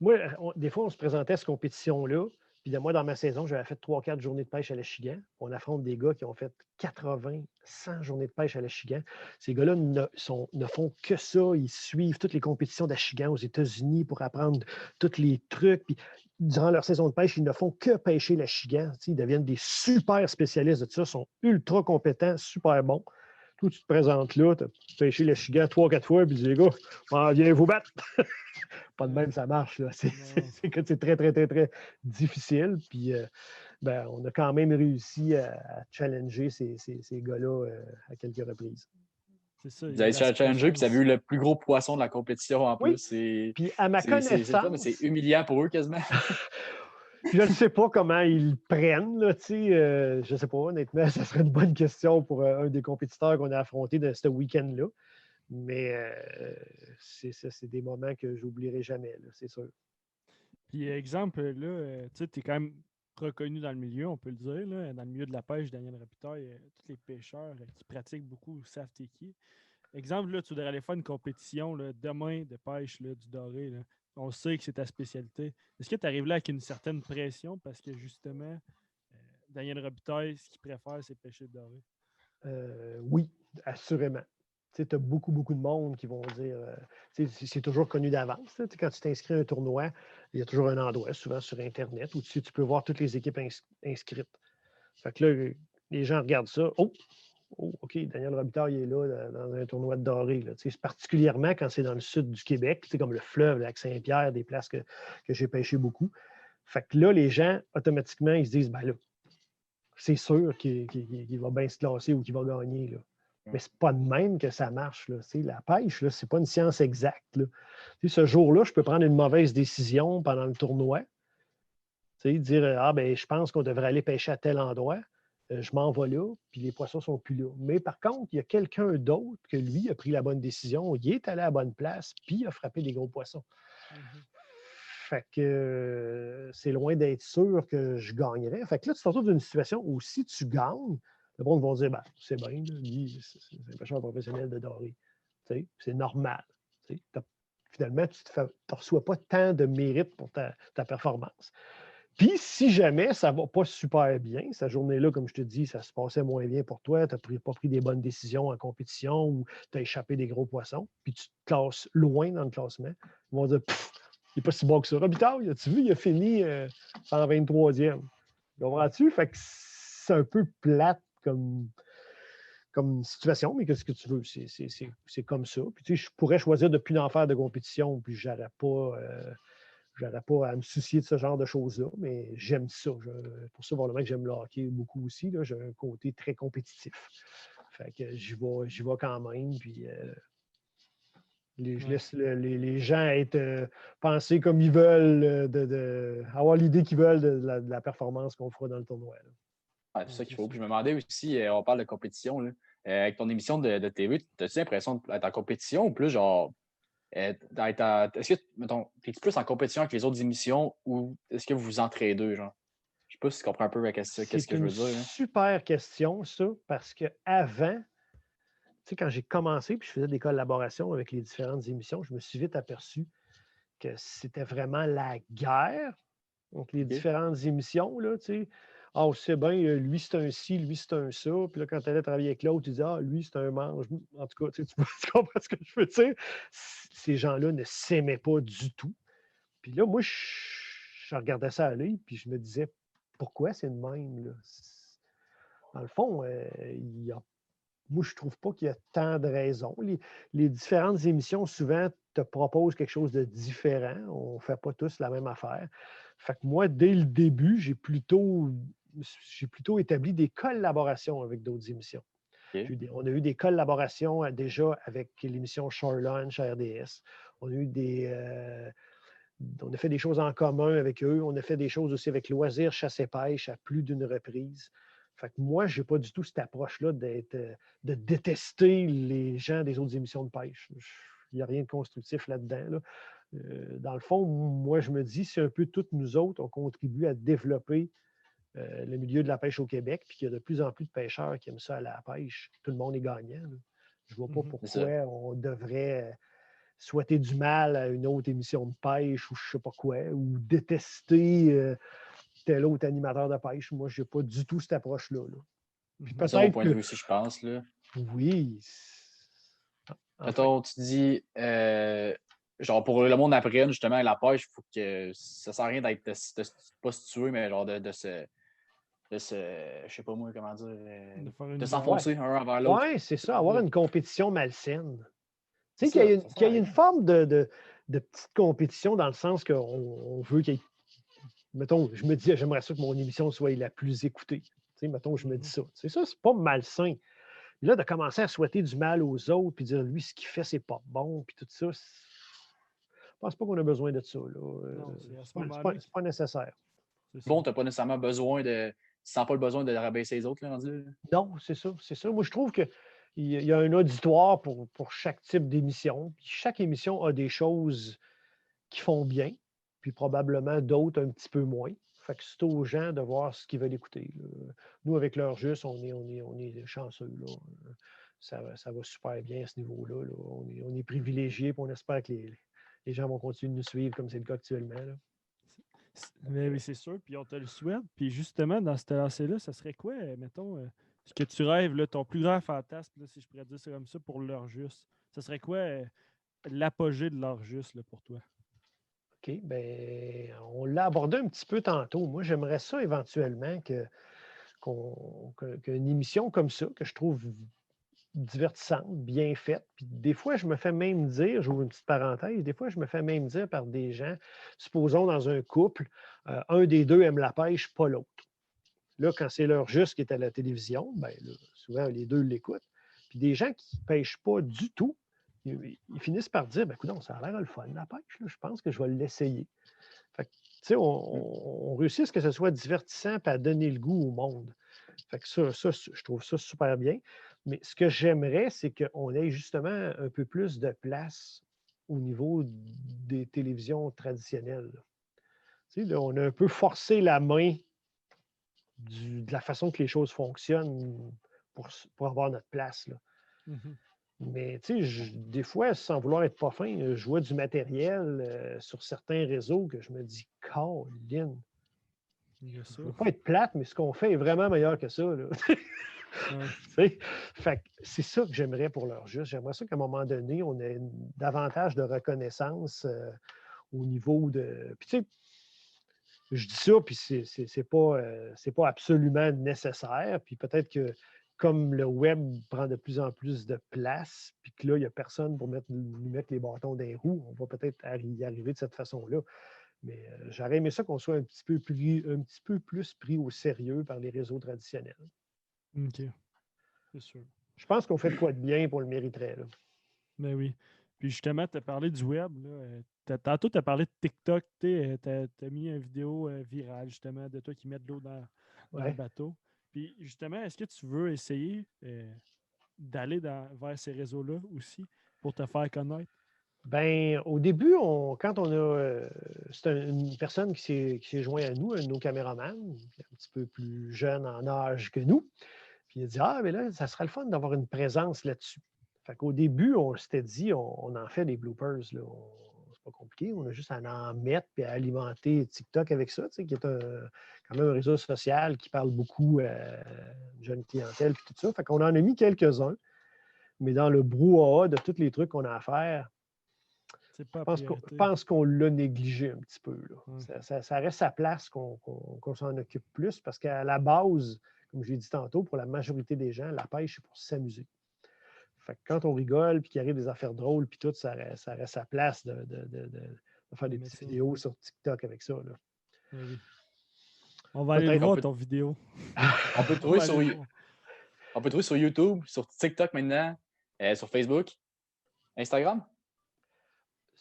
Moi, des fois, on se présentait à cette compétition-là. Puis moi, dans ma saison, j'avais fait 3-4 journées de pêche à l'achigan. On affronte des gars qui ont fait 80, 100 journées de pêche à l'achigan. Ces gars-là ne font que ça. Ils suivent toutes les compétitions d'achigan aux États-Unis pour apprendre tous les trucs. Puis durant leur saison de pêche, ils ne font que pêcher l'achigan. Ils deviennent des super spécialistes de ça, sont ultra compétents, super bons. Toi, tu te présentes là, tu as pêché l'achigan 3-4 fois, puis tu dis, les gars, viens vous battre. Pas de même, ça marche. Là. C'est très, très, très, très difficile. Puis, on a quand même réussi à challenger ces gars-là à quelques reprises. C'est ça. Vous avez challengé, puis vous avez eu le plus gros poisson de la compétition en plus. Puis, à ma connaissance. C'est humiliant pour eux quasiment. Je ne sais pas comment ils le prennent. Là, je ne sais pas, honnêtement, ça serait une bonne question pour un des compétiteurs qu'on a affronté de ce week-end-là. Mais c'est des moments que je n'oublierai jamais, là, c'est sûr. Puis, exemple, là, tu es quand même reconnu dans le milieu, on peut le dire. Là, dans le milieu de la pêche, Daniel Robitaille, tous les pêcheurs qui pratiquent beaucoup savent t'es qui. Exemple, là, tu voudrais aller faire une compétition là, demain de pêche là, du doré. Là. On sait que c'est ta spécialité. Est-ce que tu arrives là avec une certaine pression parce que justement, Daniel Robitaille, ce qu'il préfère, c'est pêcher le doré? Oui, assurément. Tu as beaucoup, beaucoup de monde qui vont dire. C'est toujours connu d'avance. Quand tu t'inscris à un tournoi, il y a toujours un endroit, souvent sur Internet, où tu peux voir toutes les équipes inscrites. Fait que là, les gens regardent ça. Oh, OK, Daniel Robitaille est là dans un tournoi de doré. Là. Particulièrement quand c'est dans le sud du Québec, comme le fleuve, le lac Saint-Pierre, des places que j'ai pêché beaucoup. Fait que là, les gens, automatiquement, ils se disent, ben là, c'est sûr qu'il va bien se classer ou qu'il va gagner. Là. Mais c'est pas de même que ça marche. Là. La pêche, ce n'est pas une science exacte. Là. Ce jour-là, je peux prendre une mauvaise décision pendant le tournoi. Dire, je pense qu'on devrait aller pêcher à tel endroit. Je m'en vais là, puis les poissons ne sont plus là. Mais par contre, il y a quelqu'un d'autre que lui a pris la bonne décision, il est allé à la bonne place, puis il a frappé des gros poissons. Mm-hmm. Fait que c'est loin d'être sûr que je gagnerais. Fait que là, tu te retrouves dans une situation où si tu gagnes, le monde va dire, c'est bien, lui, c'est un pêcheur professionnel de doré. C'est normal. Finalement, tu ne reçois pas tant de mérite pour ta performance. Puis, si jamais ça ne va pas super bien, cette journée-là, comme je te dis, ça se passait moins bien pour toi, tu n'as pas pris des bonnes décisions en compétition ou tu as échappé des gros poissons, puis tu te classes loin dans le classement, ils vont dire, il n'est pas si bon que ça. Robitaille, as-tu vu, il a fini 123e. Comprends-tu? Fait que c'est un peu plate comme situation, mais qu'est-ce que tu veux? C'est comme ça. Puis, je pourrais choisir de ne plus en faire de compétition, puis je n'aurais pas à me soucier de ce genre de choses-là, mais j'aime ça. Pour ça, probablement que j'aime le hockey beaucoup aussi. Là, j'ai un côté très compétitif. Fait que j'y vais quand même, puis je laisse les gens penser comme ils veulent, avoir l'idée qu'ils veulent de la performance qu'on fera dans le tournoi. Ouais, c'est ça qu'il faut. Puis je me demandais aussi, on parle de compétition, là, avec ton émission de TV, as-tu l'impression d'être en compétition ou plus genre est-ce que, mettons, t'es-tu plus en compétition avec les autres émissions ou est-ce que vous vous entraidez, genre? sais pas si tu comprends un peu qu'est-ce que C'est je une veux dire. Hein. super question, ça, parce qu'avant, tu sais, quand j'ai commencé, puis je faisais des collaborations avec les différentes émissions, je me suis vite aperçu que c'était vraiment la guerre entre les OK. différentes émissions, là, tu sais. Ah, c'est bien, lui, c'est un ci, lui, c'est un ça. Puis là, quand tu allais travailler avec l'autre, tu disais, ah, lui, c'est un mange. En tout cas, tu sais, tu comprends ce que je veux dire? Ces gens-là ne s'aimaient pas du tout. Puis là, moi, je regardais ça aller, puis je me disais, pourquoi c'est le même, là? Dans le fond, moi, je ne trouve pas qu'il y a tant de raisons. Les différentes émissions, souvent, te proposent quelque chose de différent. On ne fait pas tous la même affaire. Fait que moi, dès le début, j'ai plutôt établi des collaborations avec d'autres émissions. OK. On a eu des collaborations déjà avec l'émission Shore Lunch à RDS. On a eu on a fait des choses en commun avec eux. On a fait des choses aussi avec Loisirs, Chasse et Pêche à plus d'une reprise. Fait que moi, je n'ai pas du tout cette approche-là de détester les gens des autres émissions de pêche. Il n'y a rien de constructif là-dedans. Là. Dans le fond, moi, je me dis, c'est un peu toutes nous autres, on contribue à développer le milieu de la pêche au Québec, puis qu'il y a de plus en plus de pêcheurs qui aiment ça à la pêche. Tout le monde est gagnant. Là. Je ne vois pas pourquoi on devrait souhaiter du mal à une autre émission de pêche ou je ne sais pas quoi, ou détester tel autre animateur de pêche. Moi, je n'ai pas du tout cette approche-là. Là. Puis C'est mon peut-être point de vue aussi, je pense. Là. oui. Enfin. Mettons, tu dis, genre, pour le monde apprenne, justement, la pêche, il faut que ça sert à rien d'être, pas se tuer, mais genre de se, je sais pas moi, comment dire, de s'enfoncer un envers l'autre. Oui, c'est ça, avoir une compétition malsaine. Tu sais, qu'il y ait une forme de petite compétition dans le sens qu'on veut qu'il y ait. Mettons, je me dis, j'aimerais ça que mon émission soit la plus écoutée. Tu sais, mettons, je me dis ça. C'est ça, c'est pas malsain. Mais là, de commencer à souhaiter du mal aux autres, puis dire, lui, ce qu'il fait, c'est pas bon, puis tout ça, je pense pas qu'on a besoin de ça. C'est pas nécessaire. Bon, tu n'as pas nécessairement besoin de. Tu sens pas le besoin de rabaisser les autres, là, rendu là? Non, c'est ça. Moi, je trouve qu'il y a un auditoire pour chaque type d'émission. Puis chaque émission a des choses qui font bien, puis probablement d'autres un petit peu moins. Fait que c'est aux gens de voir ce qu'ils veulent écouter. Là. Nous, avec l'heure juste, on est chanceux. Là. Ça va super bien à ce niveau-là. Là. On est privilégiés, puis on espère que les gens vont continuer de nous suivre comme c'est le cas actuellement. Là. Mais oui, c'est sûr. Puis on te le souhaite. Puis justement, dans cette lancée-là, ça serait quoi, mettons, ce que tu rêves, là, ton plus grand fantasme, là, si je pourrais dire ça comme ça, pour l'heure juste? Ça serait quoi l'apogée de l'heure juste là, pour toi? OK. Bien, on l'a abordé un petit peu tantôt. Moi, j'aimerais ça éventuellement qu'une émission comme ça, que je trouve divertissante, bien faite. Puis des fois, je me fais même dire, j'ouvre une petite parenthèse, des fois, je me fais même dire par des gens, supposons dans un couple, un des deux aime la pêche, pas l'autre. Là, quand c'est l'heure juste qui est à la télévision, bien, là, souvent, les deux l'écoutent. Puis des gens qui ne pêchent pas du tout, ils finissent par dire, ben, écoute, ça a l'air le fun, la pêche. Là, je pense que je vais l'essayer. Fait que, tu sais, on réussit à ce que ce soit divertissant et à donner le goût au monde. Fait que ça, je trouve ça super bien. Mais ce que j'aimerais, c'est qu'on ait justement un peu plus de place au niveau des télévisions traditionnelles. Tu sais, là, on a un peu forcé la main de la façon que les choses fonctionnent pour avoir notre place. Là. Mais tu sais, des fois, sans vouloir être pas fin, je vois du matériel sur certains réseaux que je me dis, Colin, je ne veux pas être plate, mais ce qu'on fait est vraiment meilleur que ça. Là. Fait que c'est ça que j'aimerais pour l'heure juste. J'aimerais ça qu'à un moment donné, on ait davantage de reconnaissance au niveau de. Puis tu sais, je dis ça, puis c'est pas absolument nécessaire. Puis peut-être que comme le web prend de plus en plus de place, puis que là, il n'y a personne pour nous mettre les bâtons dans les roues, on va peut-être y arriver de cette façon-là. Mais j'aurais aimé ça qu'on soit un petit peu plus pris au sérieux par les réseaux traditionnels. OK. C'est sûr. Je pense qu'on fait de quoi de bien pour le mériterait. Là. Ben oui. Puis justement, tu as parlé du web. Là. Tantôt, tu as parlé de TikTok. Tu as mis une vidéo virale, justement, de toi qui met de l'eau dans le bateau. Puis justement, est-ce que tu veux essayer d'aller vers ces réseaux-là aussi pour te faire connaître? Ben, au début, quand on a. C'est une personne qui s'est joint à nous, un de nos caméramans, un petit peu plus jeune en âge que nous. Puis il a dit: Ah, mais là, ça serait le fun d'avoir une présence là-dessus. Fait qu'au début, on s'était dit, on en fait des bloopers. Là. C'est pas compliqué. On a juste à en mettre et à alimenter TikTok avec ça, tu sais, qui est quand même un réseau social qui parle beaucoup à une jeune clientèle puis tout ça. Fait qu'on en a mis quelques-uns, mais dans le brouhaha de tous les trucs qu'on a à faire, C'est pas je la je priorité. pense qu'on l'a négligé un petit peu. Là. Ouais. Ça reste sa place qu'on s'en occupe plus parce qu'à la base, comme je l'ai dit tantôt, pour la majorité des gens, la pêche, c'est pour s'amuser. Fait que quand on rigole puis qu'il arrive des affaires drôles puis tout, ça reste sa place de faire des Mais petites ça, vidéos sur TikTok avec ça. Là. eh oui. On va aller le Peut-être. voir, ton vidéo. On peut le On trouver va aller le voir. on peut le trouver sur YouTube, sur TikTok maintenant, sur Facebook, Instagram.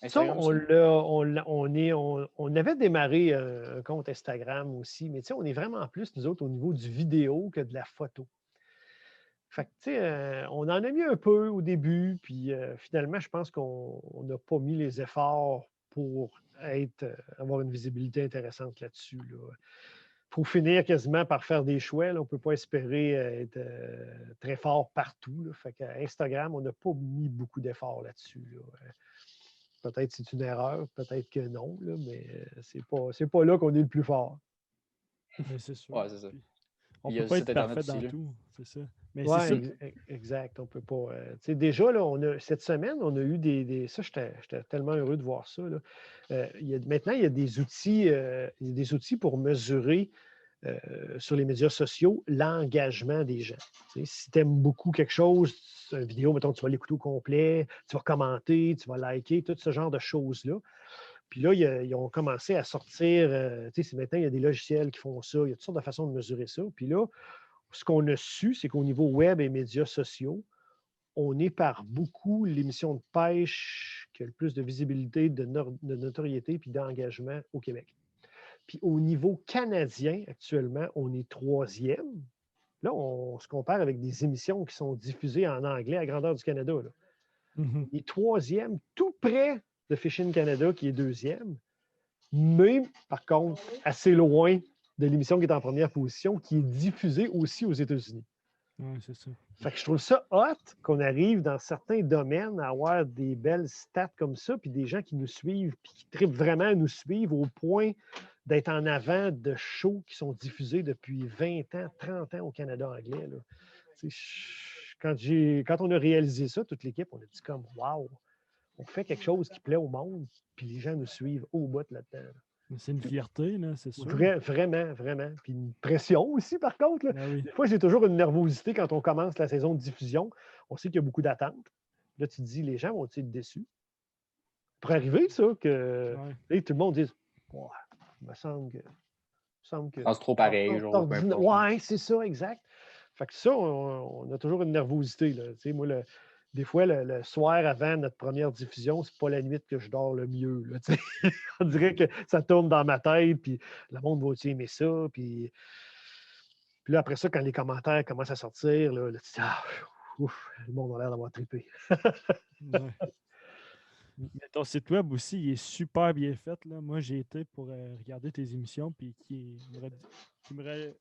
Ça, Instagram aussi. on avait démarré un compte Instagram aussi, mais on est vraiment plus, nous autres, au niveau du vidéo que de la photo. Fait que, on en a mis un peu au début, puis finalement, je pense qu'on n'a pas mis les efforts pour avoir une visibilité intéressante là-dessus. Il faut finir quasiment par faire des choix. Là. On ne peut pas espérer être très fort partout. Là. Fait qu'à Instagram, on n'a pas mis beaucoup d'efforts là-dessus. Là. Peut-être que c'est une erreur, peut-être que non, là, mais c'est pas là qu'on est le plus fort. Mais c'est sûr. Ouais, c'est ça. Puis, on Il ne y peut a le pas site être Internet parfait aussi. dans Là. tout, c'est ça. Mais c'est Oui, ça. exact. On peut pas. Déjà, là, cette semaine, on a eu ça, j'étais tellement heureux de voir ça. Là. Maintenant, il y a des outils pour mesurer sur les médias sociaux l'engagement des gens. Si tu aimes beaucoup quelque chose, une vidéo, mettons, tu vas l'écouter au complet, tu vas commenter, tu vas liker, tout ce genre de choses-là. Puis là, ils ont commencé à sortir, maintenant, il y a des logiciels qui font ça, il y a toutes sortes de façons de mesurer ça. Puis là, ce qu'on a su, c'est qu'au niveau web et médias sociaux, on est par beaucoup l'émission de pêche qui a le plus de visibilité, de notoriété puis d'engagement au Québec. Puis au niveau canadien, actuellement, on est troisième. Là, on se compare avec des émissions qui sont diffusées en anglais à grandeur du Canada. Là. Mhm. On est troisième, tout près de Fishing Canada, qui est deuxième, mais par contre, assez loin de l'émission qui est en première position, qui est diffusée aussi aux États-Unis. Oui, c'est ça. Fait que je trouve ça hot qu'on arrive dans certains domaines à avoir des belles stats comme ça, puis des gens qui nous suivent, puis qui trippent vraiment à nous suivre au point d'être en avant de shows qui sont diffusés depuis 20 ans, 30 ans au Canada anglais. Là. Quand on a réalisé ça, toute l'équipe, on a dit comme wow, on fait quelque chose qui plaît au monde, puis les gens nous suivent au bout là-dedans. C'est une fierté, là, c'est sûr. Vraiment, vraiment. Puis une pression aussi, par contre. Là. Ben oui. Des fois, j'ai toujours une nervosité quand on commence la saison de diffusion. On sait qu'il y a beaucoup d'attentes. Là, tu te dis, les gens vont-ils être déçus? Pour arriver, ça, que tout le monde dise, ouais, il me semble que C'est trop pareil, genre, peu importe. ouais, c'est ça, exact. Fait que ça, on a toujours une nervosité. Là. Moi, des fois, le soir avant notre première diffusion, c'est pas la nuit que je dors le mieux. Là, on dirait que ça tourne dans ma tête, puis le monde va aimer ça. Puis là, après ça, quand les commentaires commencent à sortir, là tu dis, ouf, le monde a l'air d'avoir trippé. Ouais. Mais ton site web aussi, il est super bien fait. Là. Moi, j'ai été pour regarder tes émissions, puis qui me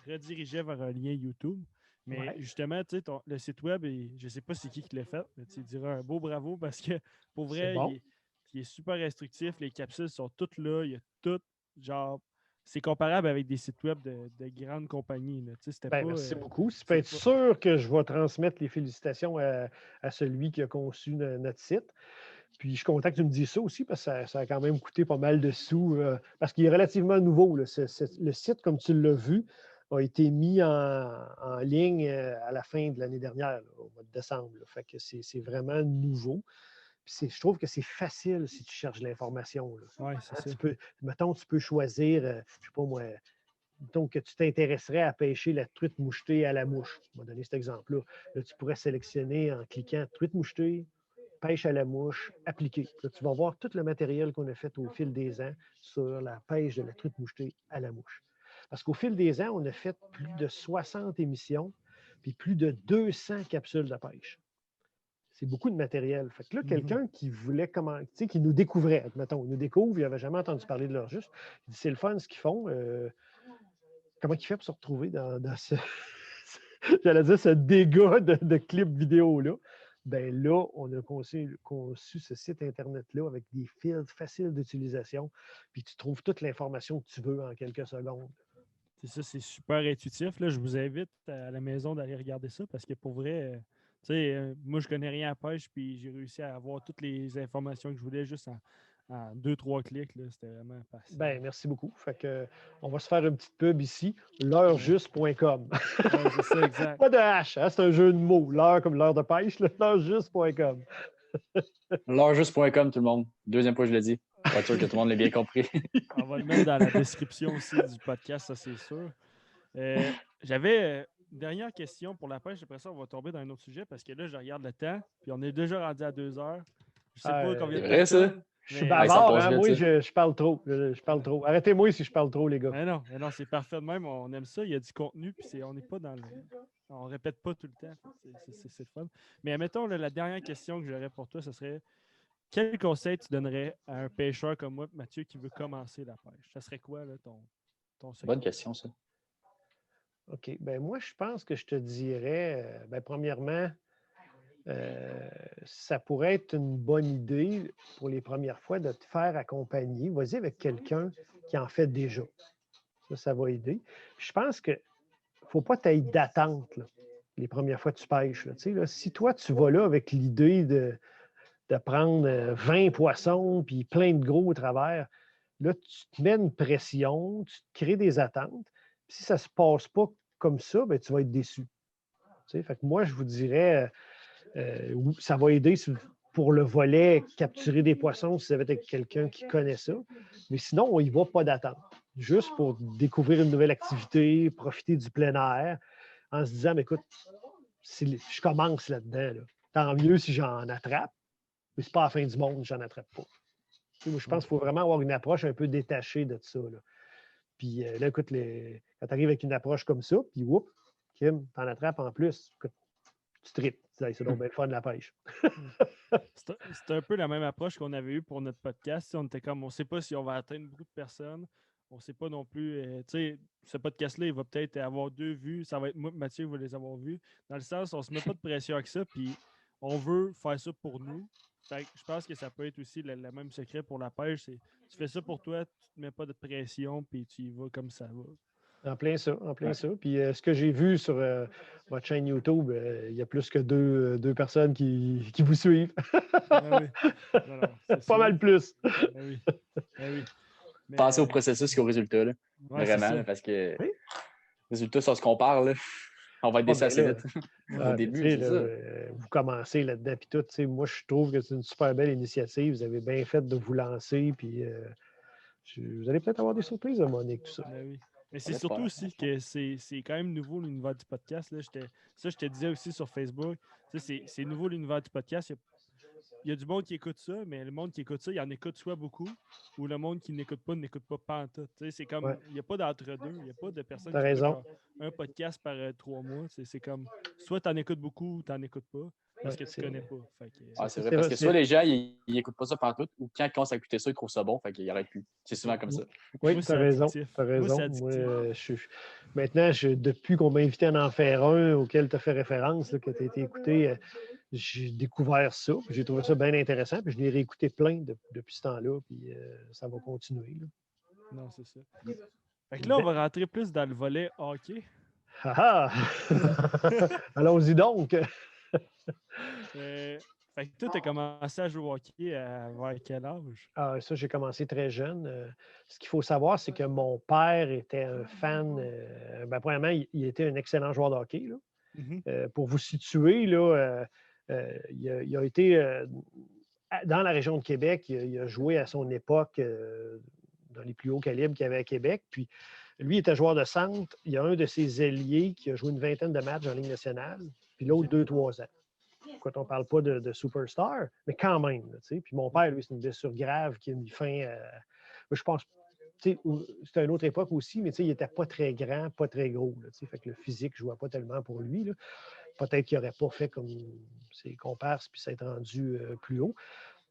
redirigeait vers un lien YouTube. Mais Ouais. justement, tu sais, le site web, je ne sais pas c'est qui l'a fait, mais tu diras un beau bravo parce que pour vrai, Bon. il est super instructif. Les capsules sont toutes là. Il y a tout, genre, c'est comparable avec des sites web de grandes compagnies. Là. C'était pas, Merci beaucoup. Tu peux être sûr que je vais transmettre les félicitations à celui qui a conçu notre site. Puis je suis content que tu me dises ça aussi parce que ça a quand même coûté pas mal de sous. Parce qu'il est relativement nouveau. Là. Le site, comme tu l'as vu, a été mis en ligne à la fin de l'année dernière, là, au mois de décembre. Là. Fait que c'est vraiment nouveau. Puis je trouve que c'est facile si tu cherches l'information. Oui, c'est ça. Mettons, tu peux choisir, je ne sais pas moi, mettons que tu t'intéresserais à pêcher la truite mouchetée à la mouche. On va donner cet exemple-là. Là, tu pourrais sélectionner en cliquant truite mouchetée, pêche à la mouche, appliquer. Là, tu vas voir tout le matériel qu'on a fait au fil des ans sur la pêche de la truite mouchetée à la mouche. Parce qu'au fil des ans, on a fait plus de 60 émissions puis plus de 200 capsules de pêche. c'est beaucoup de matériel. Fait que là, quelqu'un qui voulait qui nous découvrait, admettons, il nous découvre, il n'avait jamais entendu parler de l'heure juste. Il dit c'est le fun ce qu'ils font. Comment il fait pour se retrouver dans ce, j'allais dire, ce dégât de clips vidéo-là? Ben là, on a conçu ce site Internet-là avec des filtres faciles d'utilisation, puis tu trouves toute l'information que tu veux en quelques secondes. C'est ça, c'est super intuitif. Là, je vous invite à la maison d'aller regarder ça parce que pour vrai, moi, je connais rien à pêche, puis j'ai réussi à avoir toutes les informations que je voulais juste en 2-3 clics. Là. C'était vraiment facile. Ben, merci beaucoup. Fait que, on va se faire une petite pub ici, l'heurejuste.com. Ouais, c'est ça, exact. Pas de H, hein, c'est un jeu de mots. L'heure comme l'heure de pêche, l'heurejuste.com. L'heurejust.com, tout le monde. Deuxième fois que je le dis. Pour être sûr que tout le monde l'ait bien compris. On va le mettre dans la description aussi du podcast, ça c'est sûr. J'avais une dernière question pour la pêche. Après ça, on va tomber dans un autre sujet parce que là, je regarde le temps, puis on est déjà rendu à 2 heures. Je sais pas combien de C'est vrai, ça? Je suis mais- bavard, passe hein? vite, Moi, ça. je parle trop. Je parle trop. Arrêtez-moi si je parle trop, les gars. Mais non, c'est parfait de même. On aime ça. Il y a du contenu, puis on n'est pas dans le. On répète pas tout le temps. C'est le fun. Mais admettons, là, la dernière question que j'aurais pour toi, ce serait quel conseil tu donnerais à un pêcheur comme moi, Mathieu, qui veut commencer la pêche? Ça serait quoi, là, ton secret? Bonne question, ça. OK. Ben moi, je pense que je te dirais, premièrement, ça pourrait être une bonne idée pour les premières fois de te faire accompagner. Vas-y avec quelqu'un qui en fait déjà. Ça va aider. Je pense que faut pas t'aille d'attente là, les premières fois que tu pêches. Là. Tu sais, là, si toi, tu vas là avec l'idée de prendre 20 poissons puis plein de gros au travers, là, tu te mets une pression, tu te crées des attentes. Puis si ça ne se passe pas comme ça, ben, tu vas être déçu. Tu sais, fait que moi, je vous dirais, ça va aider pour le volet capturer des poissons si vous avez avec quelqu'un qui connaît ça. Mais sinon, on y va pas d'attente. Juste pour découvrir une nouvelle activité, profiter du plein air, en se disant, mais écoute, je commence là-dedans. Là. Tant mieux si j'en attrape, mais c'est pas la fin du monde, j'en attrape pas. Tu sais, moi, je pense qu'il faut vraiment avoir une approche un peu détachée de ça. Là. Puis là, écoute, quand tu arrives avec une approche comme ça, puis whoop, Kim, t'en attrapes en plus. Écoute, tu tripes. C'est donc bien le fun de la pêche. C'est un peu la même approche qu'on avait eue pour notre podcast. On était comme, on ne sait pas si on va atteindre beaucoup de personnes. On ne sait pas non plus. Ce podcast-là, il va peut-être avoir 2 vues. Ça va être moi et Mathieu qui va les avoir vues. Dans le sens, on ne se met pas de pression avec ça. Puis on veut faire ça pour nous. Fait que je pense que ça peut être aussi le même secret pour la pêche. Tu fais ça pour toi, tu ne te mets pas de pression, puis tu y vas comme ça va. En plein ça, en plein ça. Puis ce que j'ai vu sur votre chaîne YouTube, il y a plus que deux personnes qui vous suivent. Ah oui. Non, pas mal plus. Ah oui. Ah oui. Pensez au processus qu'au résultat. Là. Ouais, vraiment, c'est là, parce que Oui. les résultats, ça se compare. Là. On va être déçus assez là, vite. Au début, c'est ça. vous commencez là-dedans. Puis tout, moi, je trouve que c'est une super belle initiative. Vous avez bien fait de vous lancer. Puis vous allez peut-être avoir des surprises à Monique, tout ça. Ben oui. Mais c'est surtout aussi que c'est quand même nouveau l'univers du podcast. Là. Ça, je te disais aussi sur Facebook. C'est nouveau l'univers du podcast. Il y a du monde qui écoute ça, mais le monde qui écoute ça, il en écoute soit beaucoup, ou le monde qui n'écoute pas pantoute. C'est comme, il n'y a pas d'entre-deux. Il n'y a pas de personne qui écoute un podcast par 3 mois. C'est comme, soit tu en écoutes beaucoup ou tu n'en écoutes pas, parce que tu ne connais pas. C'est vrai, parce que soit les gens, ils n'écoutent pas ça pantoute, ou quand ils commencent à écouter ça, ils trouvent ça bon, fait qu'ils n'arrêtent plus. C'est souvent comme ça. Oui, tu as raison. Maintenant, depuis qu'on m'a invité à en faire un auquel tu as fait référence, là, que tu as été écouté, j'ai découvert ça. J'ai trouvé ça bien intéressant. Puis je l'ai réécouté plein depuis ce temps-là. Puis ça va continuer. Là. Non, c'est ça. Fait que là, on va rentrer plus dans le volet hockey. Ah allons-y donc! Fait que toi, tu as commencé à jouer au hockey vers quel âge? Ça, j'ai commencé très jeune. Ce qu'il faut savoir, c'est que mon père était un fan. Premièrement, il était un excellent joueur de hockey. Là. Mm-hmm. Pour vous situer, là, il a été dans la région de Québec. Il a joué à son époque dans les plus hauts calibres qu'il y avait à Québec. Puis lui, il était joueur de centre. Il y a un de ses ailiers qui a joué une vingtaine de matchs en Ligue nationale, puis l'autre 2-3 ans. Quand on ne parle pas de superstar, mais quand même. Là, puis mon père, lui, c'est une blessure grave qui a mis fin à. Je pense, c'était une autre époque aussi, mais il n'était pas très grand, pas très gros. Là, fait que le physique ne jouait pas tellement pour lui. Là. peut-être qu'il n'aurait pas fait comme ses comparses puis s'être rendu plus haut.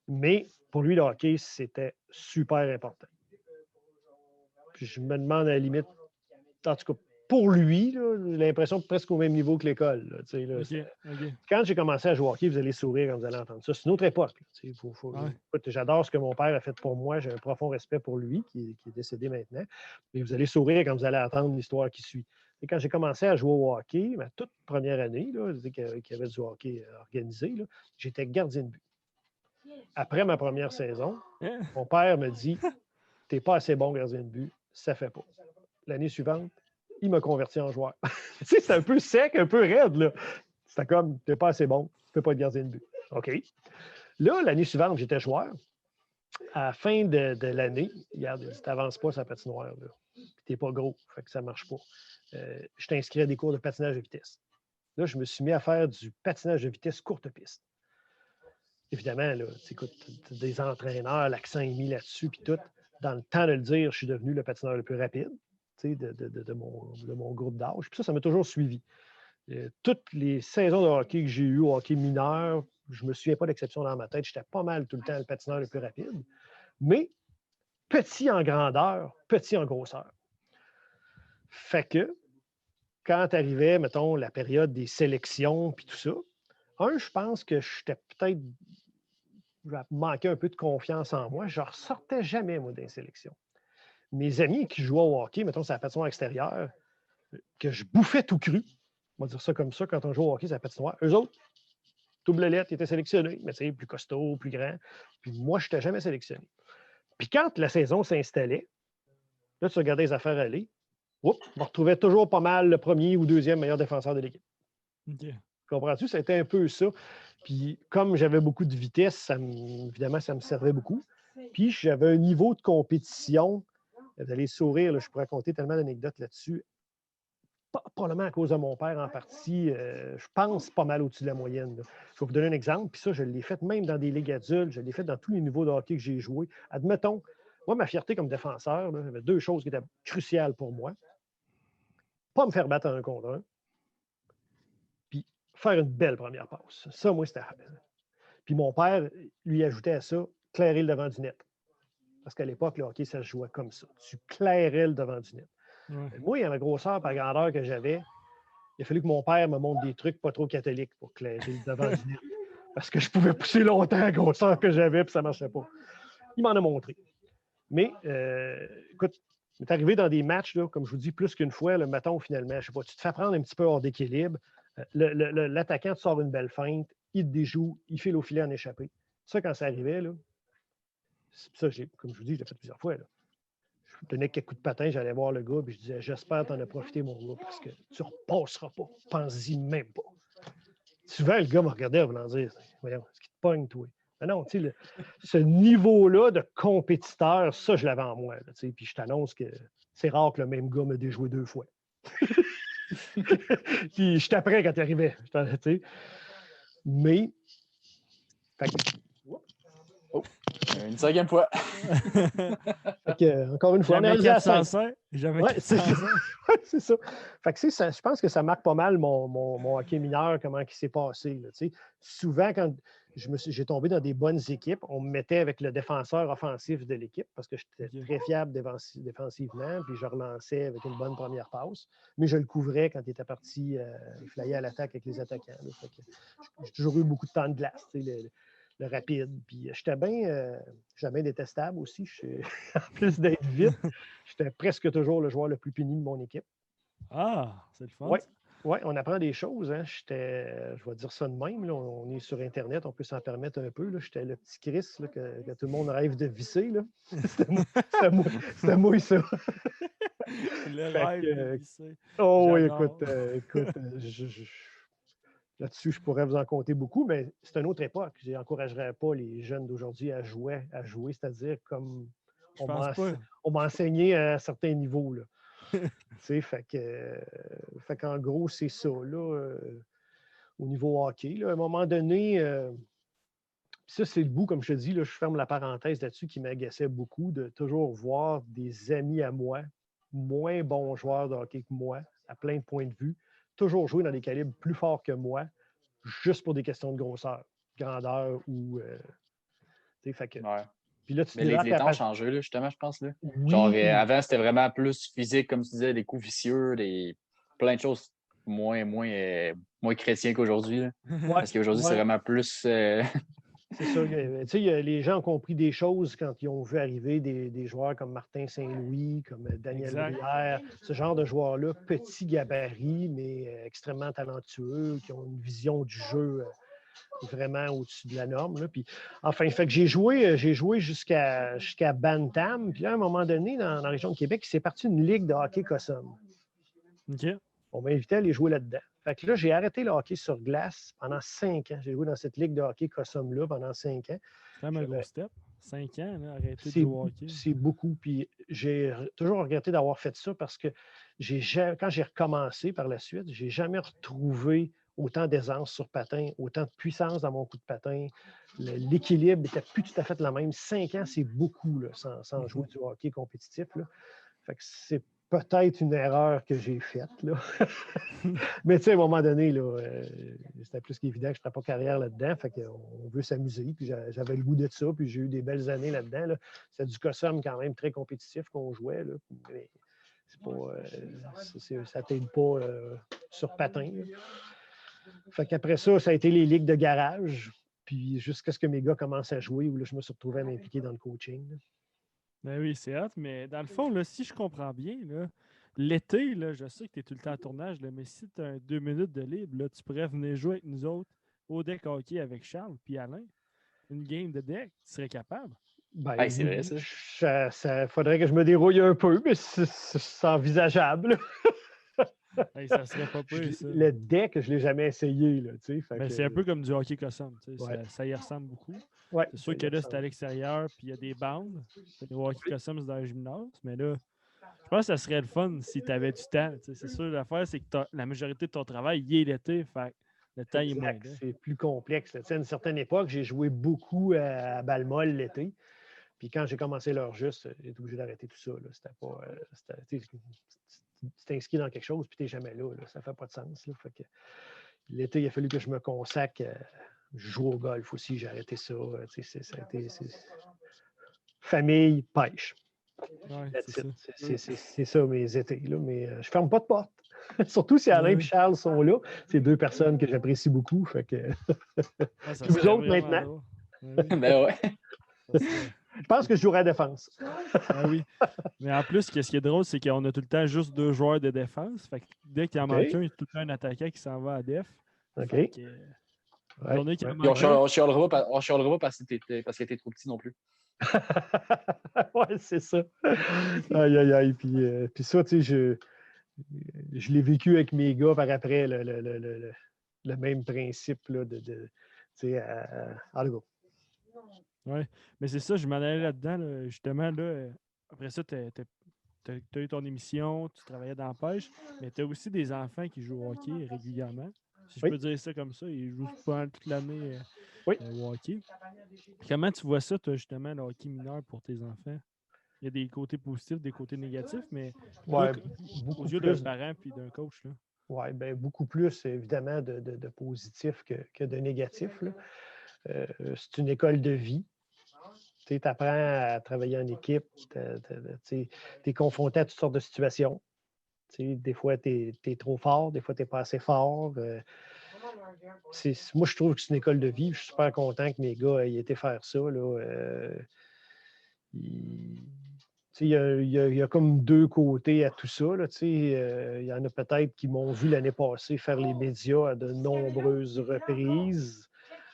Mais pour lui, le hockey, c'était super important. Puis je me demande à la limite, en tout cas, pour lui, là, j'ai l'impression presque au même niveau que l'école. Là, OK. Quand j'ai commencé à jouer au hockey, vous allez sourire quand vous allez entendre ça. C'est une autre époque. Écoute, j'adore ce que mon père a fait pour moi. J'ai un profond respect pour lui, qui est décédé maintenant. Mais vous allez sourire quand vous allez entendre l'histoire qui suit. Et quand j'ai commencé à jouer au hockey, ma toute première année, qu'il y avait du hockey organisé, là, j'étais gardien de but. Après ma première saison, mon père me dit « T'es pas assez bon gardien de but, ça fait pas. » L'année suivante, il m'a converti en joueur. C'est un peu sec, un peu raide. Là. C'était comme, t'es pas assez bon, tu peux pas être gardien de but. OK. Là, l'année suivante, j'étais joueur. À la fin de l'année, regarde, tu n'avances pas sur la patinoire. Là. Puis t'es pas gros, fait que ça marche pas. Je t'inscris à des cours de patinage de vitesse. Là, je me suis mis à faire du patinage de vitesse courte piste. Évidemment, là, écoute, des entraîneurs, l'accent est mis là-dessus, puis tout. Dans le temps de le dire, je suis devenu le patineur le plus rapide de mon groupe d'âge. Puis ça m'a toujours suivi. Toutes les saisons de hockey que j'ai eues au hockey mineur, je ne me souviens pas d'exception dans ma tête. J'étais pas mal tout le temps le patineur le plus rapide. Mais petit en grandeur, petit en grosseur. Fait que, quand arrivait, mettons, la période des sélections puis tout ça, je pense que j'étais peut-être... Je manquais un peu de confiance en moi. Je ne ressortais jamais, moi, des sélections. Mes amis qui jouaient au hockey, mettons, sur la patinoire extérieure, que je bouffais tout cru, on va dire ça comme ça, quand on joue au hockey sur la patinoire, eux autres, double lettre, ils étaient sélectionnés, mais c'est plus costaud, plus grand. Puis moi, je n'étais jamais sélectionné. Puis quand la saison s'installait, là, tu regardais les affaires aller, je me retrouvais toujours pas mal le premier ou deuxième meilleur défenseur de l'équipe. OK. Comprends-tu? C'était un peu ça. Puis comme j'avais beaucoup de vitesse, évidemment, ça me servait beaucoup. Puis j'avais un niveau de compétition. Vous allez sourire, là, je pourrais raconter tellement d'anecdotes là-dessus. Probablement à cause de mon père en partie, je pense pas mal au-dessus de la moyenne. Là. Je vais vous donner un exemple, puis ça, je l'ai fait même dans des ligues adultes, je l'ai fait dans tous les niveaux de hockey que j'ai joué. Admettons, moi, ma fierté comme défenseur, il y avait deux choses qui étaient cruciales pour moi. Pas me faire battre en 1 contre 1, puis faire une belle première passe. Ça, moi, c'était... Puis mon père, lui, ajoutait à ça, clairer le devant du net. Parce qu'à l'époque, le hockey, ça se jouait comme ça. Tu clairais le devant du net. Ouais. Moi, à la grosseur par grandeur que j'avais, il a fallu que mon père me montre des trucs pas trop catholiques pour clairer le devant du net. Parce que je pouvais pousser longtemps à la grosseur que j'avais, puis ça ne marchait pas. Il m'en a montré. Mais, écoute, c'est arrivé dans des matchs, là, comme je vous dis, plus qu'une fois, le matin, finalement, je ne sais pas, tu te fais prendre un petit peu hors d'équilibre. L'attaquant te sort une belle feinte, il te déjoue, il file au filet en échappé. Ça, quand ça arrivait, là, ça, comme je vous dis, je l'ai fait plusieurs fois. Là. Je donnais quelques coups de patin, j'allais voir le gars, puis je disais, j'espère que tu en as profité, mon gars, parce que tu ne repasseras pas. Pense-y même pas. Souvent, le gars me regardait en voulant dire, voyons, est-ce qu'il te pogne, toi? Mais non, tu sais, ce niveau-là de compétiteur, ça, je l'avais en moi. Là, puis je t'annonce que c'est rare que le même gars me déjoué 2 fois. Puis je t'apprends quand tu arrivais. Mais, fait que, Une 5e fois. fait que, encore une fois, on est Jamais rendu à 5. 405. Jamais Ouais, 405. c'est ça. Fait que, ça. Je pense que ça marque pas mal mon hockey mineur, comment il s'est passé. Là, souvent, quand j'ai tombé dans des bonnes équipes, on me mettait avec le défenseur offensif de l'équipe parce que j'étais très fiable défensivement, puis je relançais avec une bonne première passe. Mais je le couvrais quand il était parti, il flyait à l'attaque avec les attaquants. Là, fait que j'ai toujours eu beaucoup de temps de glace. Le rapide. Puis j'étais bien détestable aussi. En plus d'être vite, j'étais presque toujours le joueur le plus puni de mon équipe. Ah, c'est le fun. Oui, ouais, on apprend des choses. Hein. Je vais dire ça de même. Là. On est sur Internet, on peut s'en permettre un peu. Là. J'étais le petit Chris là, que tout le monde rêve de visser. Là. C'était moi, ça. Le rêve de visser. Oh oui, J'adore. écoute, là-dessus, je pourrais vous en compter beaucoup, mais c'est une autre époque. Je n'encouragerais pas les jeunes d'aujourd'hui à jouer, c'est-à-dire comme Je pense pas. on m'a enseigné à certains niveaux. Là. Fait qu'en gros, c'est ça. Là, au niveau hockey, là, à un moment donné, ça, c'est le bout, comme je te dis, là, je ferme la parenthèse là-dessus, qui m'agaçait beaucoup de toujours voir des amis à moi, moins bons joueurs de hockey que moi, à plein de points de vue, toujours joué dans des calibres plus forts que moi, juste pour des questions de grosseur, grandeur ou. Fait que, Ouais. puis là, tu Mais les développes temps ont changé, là, justement, je pense. Là. Genre, Oui, avant, c'était vraiment plus physique, comme tu disais, des coups vicieux, plein de choses moins chrétiens qu'aujourd'hui. Là. ouais, Parce qu'aujourd'hui, c'est ouais. vraiment plus. C'est ça. Tu sais, les gens ont compris des choses quand ils ont vu arriver des joueurs comme Martin Saint-Louis, comme Daniel Exact. Brière, ce genre de joueurs-là, petits gabarits, mais extrêmement talentueux, qui ont une vision du jeu vraiment au-dessus de la norme. Là. Puis, enfin, fait que j'ai joué jusqu'à Bantam. Puis là, à un moment donné, dans la région de Québec, il s'est parti une ligue de hockey Cossum. OK. On m'invitait à aller jouer là-dedans. Fait que là, j'ai arrêté le hockey sur glace pendant 5 ans. J'ai joué dans cette ligue de hockey Cossum-là pendant 5 ans. C'est quand même un gros step. 5 ans, là, arrêter de C'est jouer au hockey. c'est beaucoup. Puis j'ai toujours regretté d'avoir fait ça parce que quand j'ai recommencé par la suite, j'ai jamais retrouvé autant d'aisance sur patin, autant de puissance dans mon coup de patin. L'équilibre n'était plus tout à fait le même. 5 ans, c'est beaucoup là, sans jouer du hockey compétitif. Là. Fait que c'est peut-être une erreur que j'ai faite. Là. Mais tu sais, à un moment donné, là, c'était plus qu'évident que je ne ferais pas carrière là-dedans. Fait qu'on veut s'amuser. Puis j'avais le goût de ça. Puis j'ai eu des belles années là-dedans. Là. C'était du Cossum quand même très compétitif qu'on jouait. Là. Mais c'est pas, ça t'aide pas sur patin. Là. Fait qu'après ça, ça a été les ligues de garage. Puis jusqu'à ce que mes gars commencent à jouer, où là, je me suis retrouvé à m'impliquer dans le coaching. Là. Ben oui, c'est hot, mais dans le fond, là, si je comprends bien, là, l'été, là, je sais que tu es tout le temps en tournage, là, mais si tu as 2 minutes de libre, là, tu pourrais venir jouer avec nous autres au deck hockey avec Charles puis Alain. Une game de deck, tu serais capable? Ben Hey, c'est vrai, oui, ça. ça faudrait que je me dérouille un peu, mais c'est envisageable. Hey, ça serait pas pire, ça. Le deck, je ne l'ai jamais essayé. Là, Ben, c'est un peu comme du hockey cosum, tu sais, ouais. ça y ressemble beaucoup. Ouais, C'est sûr que là, c'est à l'extérieur, puis il y a des bandes. Le hockey cosum, c'est dans le gymnase, mais là, je pense que ça serait le fun si tu avais du temps. Tu sais. C'est sûr, l'affaire, c'est que la majorité de ton travail, il est l'été, fait que le temps est moins là. C'est plus complexe. Là. À une certaine époque, j'ai joué beaucoup à balle molle l'été. Puis quand j'ai commencé l'heure juste, j'ai été obligé d'arrêter tout ça. Là. C'était pas. Tu t'inscris dans quelque chose, puis tu n'es jamais là, là. Ça ne fait pas de sens. Là. Fait que l'été, il a fallu que je me consacre. Je joue au golf aussi, j'ai arrêté ça. Ça a été famille, pêche. Ouais, C'est ça mes étés. Là. Mais je ne ferme pas de porte. Surtout si Alain et Charles sont là. C'est deux personnes que j'apprécie beaucoup. Fait que... Ah, ça vous autres maintenant. Ben ouais. Je pense que je jouerai à la défense. Ah oui. Mais en plus, ce qui est drôle, c'est qu'on a tout le temps juste 2 joueurs de défense. Fait que dès qu'il en manque un, il y a tout le temps un attaquant qui s'en va à def. OK. Fait que, on chialera pas parce que t'es trop petit non plus. Ouais, c'est ça. Aïe, aïe, aïe. Puis ça, tu sais, je l'ai vécu avec mes gars par après, le même principe là, tu sais, allez, oui, mais c'est ça, je m'en allais là-dedans, là, justement. Là, après ça, tu as eu ton émission, tu travaillais dans la pêche, mais tu as aussi des enfants qui jouent au hockey régulièrement. Si je peux dire ça comme ça, ils jouent pendant toute l'année au hockey. Puis comment tu vois ça, toi, justement, le hockey mineur pour tes enfants? Il y a des côtés positifs, des côtés négatifs, mais ouais, aux yeux d'un parent puis d'un coach. Oui, bien, beaucoup plus, évidemment, de positifs que de négatifs. C'est une école de vie. Tu apprends à travailler en équipe. Tu es confronté à toutes sortes de situations. Des fois, tu es trop fort, des fois, tu n'es pas assez fort. Moi, je trouve que c'est une école de vie. Je suis super content que mes gars aient été faire ça. Là. Il y a comme deux côtés à tout ça. Là, il y en a peut-être qui m'ont vu l'année passée faire les médias à de nombreuses reprises.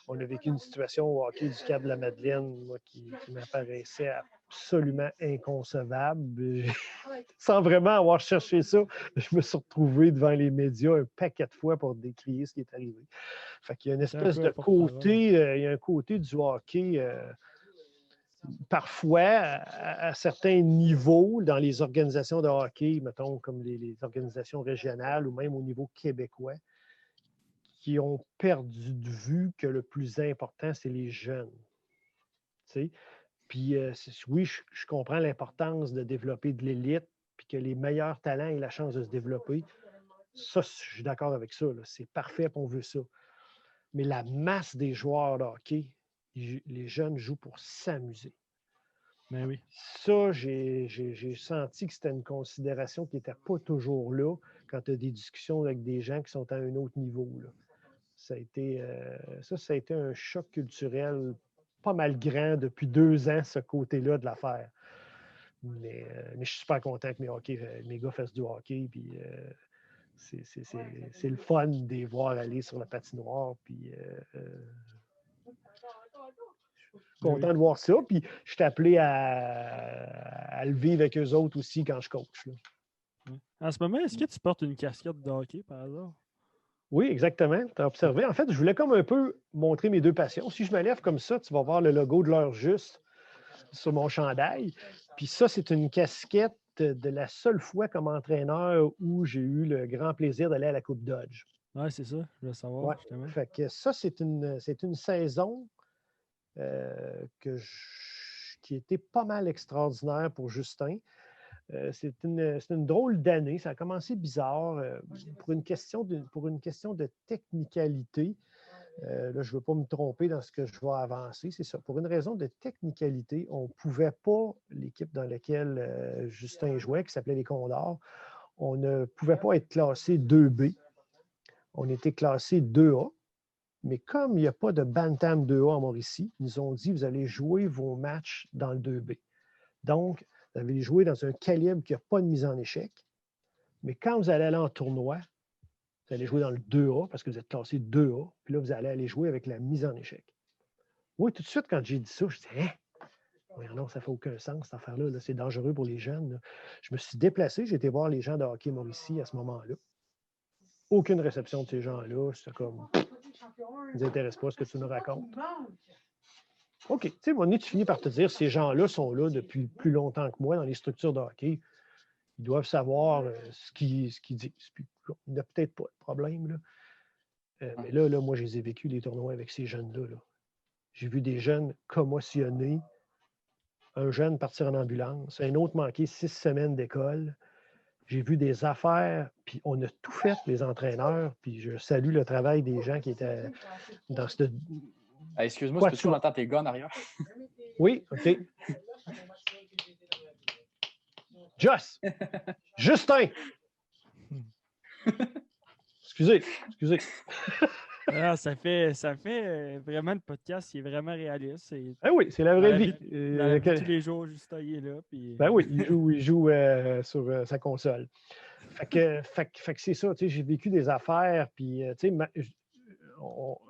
On a vécu une situation au hockey du Cap de la Madeleine moi, qui m'apparaissait absolument inconcevable. Sans vraiment avoir cherché ça, je me suis retrouvé devant les médias un paquet de fois pour décrire ce qui est arrivé. Fait qu'il y a une espèce de côté, il y a un côté du hockey... parfois, à certains niveaux, dans les organisations de hockey, mettons comme les organisations régionales ou même au niveau québécois, qui ont perdu de vue que le plus important, c'est les jeunes. Tu sais? Puis oui, je comprends l'importance de développer de l'élite, puis que les meilleurs talents aient la chance de se développer. Ça, je suis d'accord avec ça. C'est parfait, puis on veut ça. Mais la masse des joueurs de hockey, les jeunes jouent pour s'amuser. Ben oui. Ça, j'ai senti que c'était une considération qui n'était pas toujours là quand tu as des discussions avec des gens qui sont à un autre niveau. Là. Ça a été un choc culturel pas mal grand depuis 2 ans, ce côté-là de l'affaire. Mais je suis super content que mes gars fassent du hockey. Puis, c'est le fun de les voir aller sur la patinoire. Puis, content de voir ça. Puis je suis appelé à le vivre avec eux autres aussi quand je coach. Là. En ce moment, est-ce que tu portes une casquette de hockey par hasard? Oui, exactement. Tu as observé. En fait, je voulais comme un peu montrer mes 2 passions. Si je me lève comme ça, tu vas voir le logo de l'heure juste sur mon chandail. Puis ça, c'est une casquette de la seule fois comme entraîneur où j'ai eu le grand plaisir d'aller à la Coupe Dodge. Oui, c'est ça. Je veux savoir, Ouais. justement. Fait que ça, c'est une saison qui était pas mal extraordinaire pour Justin. C'est une drôle d'année. Ça a commencé bizarre pour une question de technicalité. Là, je ne veux pas me tromper dans ce que je vais avancer. C'est ça. Pour une raison de technicalité, on ne pouvait pas, l'équipe dans laquelle Justin jouait, qui s'appelait les Condors, on ne pouvait pas être classé 2B. On était classé 2A. Mais comme il n'y a pas de Bantam 2A en Mauricie, ils nous ont dit vous allez jouer vos matchs dans le 2B. Donc, vous allez jouer dans un calibre qui n'a pas de mise en échec. Mais quand vous allez aller en tournoi, vous allez jouer dans le 2A parce que vous êtes classé 2A. Puis là, vous allez aller jouer avec la mise en échec. Oui, tout de suite, quand j'ai dit ça, je dis non, ça ne fait aucun sens, cette affaire-là. Là, c'est dangereux pour les jeunes. Là. Je me suis déplacé, j'ai été voir les gens de hockey Mauricie à ce moment-là. Aucune réception de ces gens-là. C'était comme. Ça ne nous intéresse pas ce que tu nous racontes. OK. Tu sais, mon nez, tu finis par te dire ces gens-là sont là depuis plus longtemps que moi dans les structures de hockey. Ils doivent savoir ce qu'ils disent. Puis, il n'y a peut-être pas de problème. Là. Mais là, moi, je les ai vécus, les tournois avec ces jeunes-là. Là. J'ai vu des jeunes commotionnés, un jeune partir en ambulance, un autre manquer 6 semaines d'école. J'ai vu des affaires, puis on a tout fait, les entraîneurs, puis je salue le travail des gens qui étaient dans cette... Excuse-moi, peux-tu m'entendre tes gars en arrière? Oui, OK. Joss! Justin! Excusez. Ah, ça fait vraiment le podcast, il est vraiment réaliste. Ben oui, c'est la vraie vie. Dans la vie tous les jours, Justin il est là. Puis... Ben oui, il joue sur sa console. Fait que c'est ça, tu sais, j'ai vécu des affaires, puis tu sais,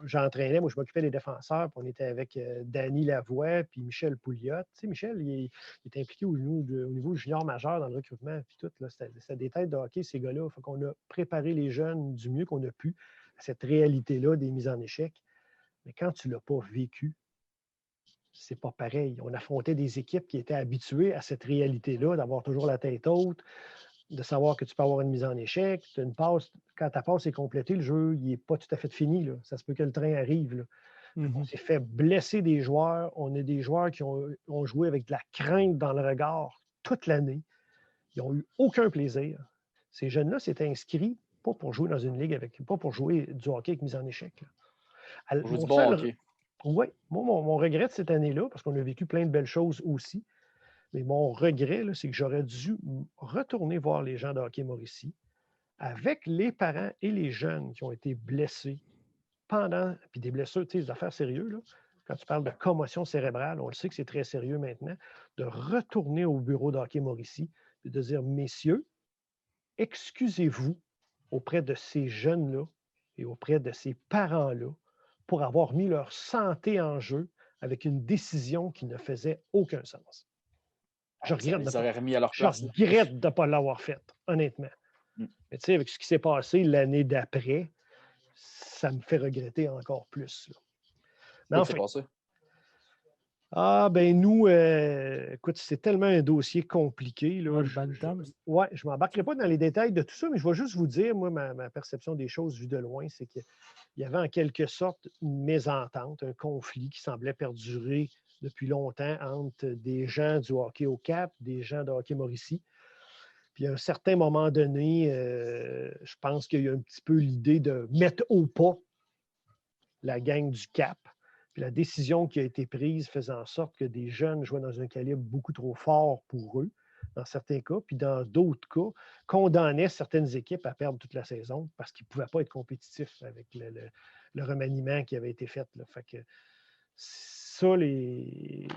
j'entraînais, moi je m'occupais des défenseurs, puis on était avec Danny Lavoie, puis Michel Pouliot. Tu sais, Michel, il est impliqué au niveau junior majeur dans le recrutement, puis tout. C'était des têtes de hockey, ces gars-là. Fait qu'on a préparé les jeunes du mieux qu'on a pu à cette réalité-là des mises en échec. Mais quand tu ne l'as pas vécu, c'est pas pareil. On affrontait des équipes qui étaient habituées à cette réalité-là, d'avoir toujours la tête haute, de savoir que tu peux avoir une mise en échec. Une passe, quand ta passe est complétée, le jeu il n'est pas tout à fait fini. Là. Ça se peut que le train arrive. Là. On s'est fait blesser des joueurs. On a des joueurs qui ont joué avec de la crainte dans le regard toute l'année. Ils n'ont eu aucun plaisir. Ces jeunes-là s'étaient inscrits pas pour jouer dans une ligue pas pour jouer du hockey avec mise en échec. Hockey. Oui, moi, mon regret de cette année-là, parce qu'on a vécu plein de belles choses aussi, mais mon regret, là, c'est que j'aurais dû retourner voir les gens de Hockey Mauricie avec les parents et les jeunes qui ont été blessés puis des blessures, tu sais, des affaires sérieuses, là. Quand tu parles de commotion cérébrale, on le sait que c'est très sérieux maintenant, de retourner au bureau de Hockey Mauricie et de dire, messieurs, excusez-vous auprès de ces jeunes-là et auprès de ces parents-là pour avoir mis leur santé en jeu avec une décision qui ne faisait aucun sens. Je regrette de ne pas l'avoir faite, honnêtement. Mais tu sais, avec ce qui s'est passé l'année d'après, ça me fait regretter encore plus. Là. Mais enfin, passé? Nous, écoute, c'est tellement un dossier compliqué. Là, le Bantam. Oui, je ne m'embarquerai pas dans les détails de tout ça, mais je vais juste vous dire, moi, ma perception des choses vue de loin, c'est qu'il y avait en quelque sorte une mésentente, un conflit qui semblait perdurer depuis longtemps entre des gens du hockey au Cap, des gens de hockey Mauricie. Puis à un certain moment donné, je pense qu'il y a un petit peu l'idée de mettre au pas la gang du Cap. Puis la décision qui a été prise faisait en sorte que des jeunes jouaient dans un calibre beaucoup trop fort pour eux, dans certains cas, puis dans d'autres cas, condamnaient certaines équipes à perdre toute la saison parce qu'ils ne pouvaient pas être compétitifs avec le remaniement qui avait été fait. Là. Fait que ça, les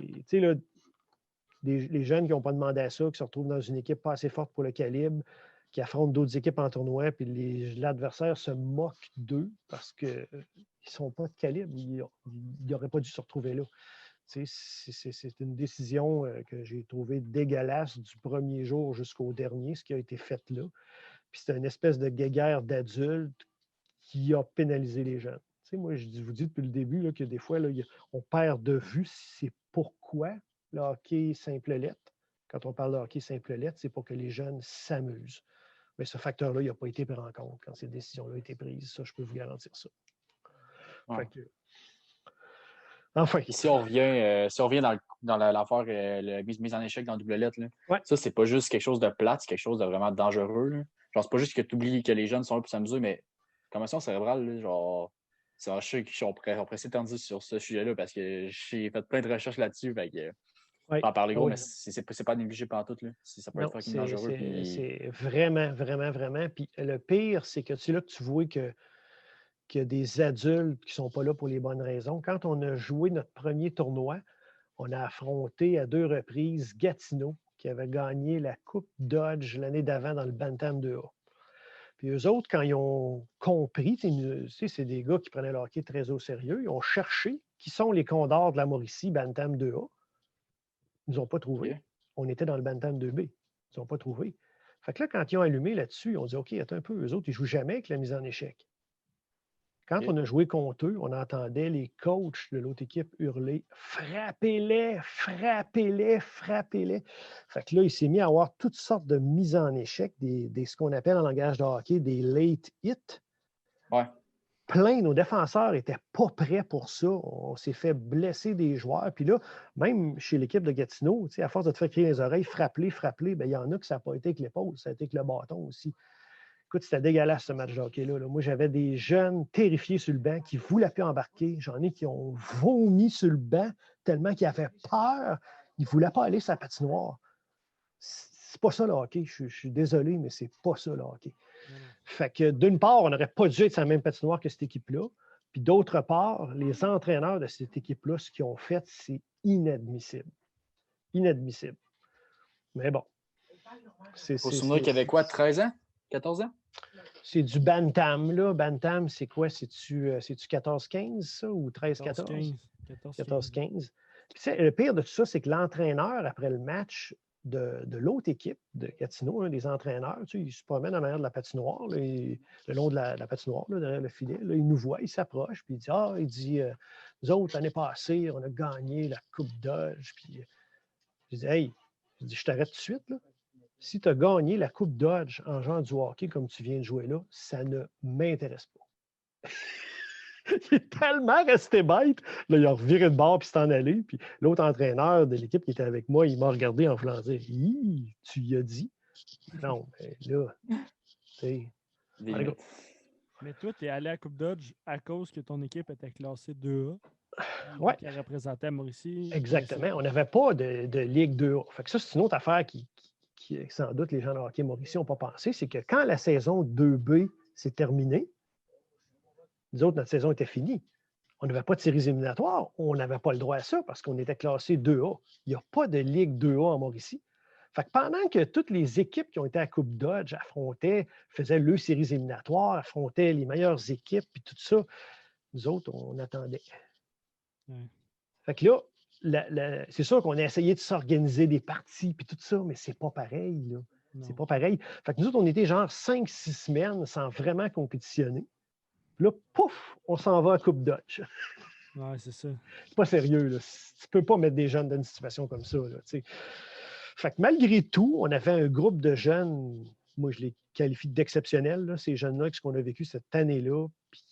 jeunes qui n'ont pas demandé à ça, qui se retrouvent dans une équipe pas assez forte pour le calibre, qui affrontent d'autres équipes en tournoi, puis l'adversaire se moque d'eux parce qu'ils ne sont pas de calibre. Ils n'auraient pas dû se retrouver là. C'est une décision que j'ai trouvée dégueulasse du premier jour jusqu'au dernier, ce qui a été fait là. Puis c'est une espèce de guéguerre d'adultes qui a pénalisé les jeunes. Moi, je vous dis depuis le début là, que des fois, là, on perd de vue c'est pourquoi le hockey simple lettre. Quand on parle de hockey simple lettre, c'est pour que les jeunes s'amusent. Mais ce facteur-là, il n'a pas été pris en compte quand ces décisions-là ont été prises. Ça, je peux vous garantir ça. Ouais. Fait que, enfin. Puis si on revient dans l'affaire la mise en échec dans la double lettre, là, Ouais. ça, c'est pas juste quelque chose de plate, c'est quelque chose de vraiment dangereux. Là. Genre, c'est pas juste que tu oublies que les jeunes sont là pour s'amuser, mais commotion cérébrale, là, genre, je sais qu'on pourrait s'étendre sur ce sujet-là parce que j'ai fait plein de recherches là-dessus. Fait que, Oui. en parler gros, Oui. mais c'est pas négligé pantoute. Là. Ça peut être fucking dangereux. C'est vraiment, vraiment, vraiment. Puis le pire, c'est que c'est là que tu vois qu'il y a des adultes qui ne sont pas là pour les bonnes raisons. Quand on a joué notre premier tournoi, on a affronté à 2 reprises Gatineau, qui avait gagné la Coupe Dodge l'année d'avant dans le Bantam 2A. Puis eux autres, quand ils ont compris, c'est des gars qui prenaient le hockey très au sérieux, ils ont cherché qui sont les Condors de la Mauricie Bantam 2A. Ils ne nous ont pas trouvé. Okay. On était dans le Bantam 2B. Ils ne ont pas trouvé. Fait que là, quand ils ont allumé là-dessus, ils ont dit OK, attends un peu, eux autres, ils ne jouent jamais avec la mise en échec. Quand on a joué contre eux, on entendait les coachs de l'autre équipe hurler « Frappez-les, frappez-les, frappez-les ». Fait que là, il s'est mis à avoir toutes sortes de mises en échec, ce qu'on appelle en langage de hockey des late hits. Ouais. Plein, nos défenseurs n'étaient pas prêts pour ça. On s'est fait blesser des joueurs. Puis là, même chez l'équipe de Gatineau, à force de te faire crier les oreilles, frappe-les, bien, il y en a que ça n'a pas été avec l'épaule, ça a été avec le bâton aussi. Écoute, c'était dégueulasse ce match de hockey-là. Moi, j'avais des jeunes terrifiés sur le banc qui ne voulaient plus embarquer. J'en ai qui ont vomi sur le banc tellement qu'ils avaient peur. Ils ne voulaient pas aller sur la patinoire. C'est pas ça le hockey. Je suis désolé, mais c'est pas ça le hockey. Fait que d'une part, on n'aurait pas dû être sur la même patinoire que cette équipe-là. Puis d'autre part, les entraîneurs de cette équipe-là, ce qu'ils ont fait, c'est inadmissible. Inadmissible. Mais bon. Il faut se souvenir qu'il y avait quoi, 13 ans? 14 ans? C'est du Bantam, là. Bantam, c'est quoi? C'est-tu 14-15, ça? Ou 13-14? 14-15. Le pire de tout ça, c'est que l'entraîneur, après le match de l'autre équipe, de Gatineau, un des entraîneurs, il se promène en arrière de la patinoire, là, le long de la patinoire, là, derrière le filet. Là, il nous voit, il s'approche, puis il dit nous autres, l'année passée, on a gagné la Coupe Dodge. Puis je dis hey, je t'arrête tout de suite, là. Si tu as gagné la Coupe Dodge en jouant du hockey comme tu viens de jouer là, ça ne m'intéresse pas. Il est tellement resté bête. Là, il a reviré de bord puis s'est en allé. Puis l'autre entraîneur de l'équipe qui était avec moi, il m'a regardé en voulant dire tu y as dit? Non, mais là, tu sais. Mais toi, tu es allé à la Coupe Dodge à cause que ton équipe était classée 2A. Oui. Qui représentait Mauricie. Exactement. On n'avait pas de Ligue 2A. Fait que ça, c'est une autre affaire qui sans doute les gens de hockey Mauricie n'ont pas pensé, c'est que quand la saison 2B s'est terminée, nous autres, notre saison était finie. On n'avait pas de séries éliminatoires. On n'avait pas le droit à ça parce qu'on était classé 2A. Il n'y a pas de Ligue 2A en Mauricie. Fait que pendant que toutes les équipes qui ont été à Coupe Dodge affrontaient, faisaient leurs séries éliminatoires, affrontaient les meilleures équipes, puis tout ça, nous autres, on attendait. Fait que là, c'est sûr qu'on a essayé de s'organiser des parties puis tout ça, mais c'est pas pareil. Là. C'est pas pareil. Fait que nous autres, on était genre 5-6 semaines sans vraiment compétitionner. Puis là, pouf, on s'en va à Coupe Dodge. Ouais, c'est ça. C'est pas sérieux. Là. Tu peux pas mettre des jeunes dans une situation comme ça. Là, fait que malgré tout, on avait un groupe de jeunes, moi je les qualifie d'exceptionnels, ces jeunes-là, ce qu'on a vécu cette année-là. Puis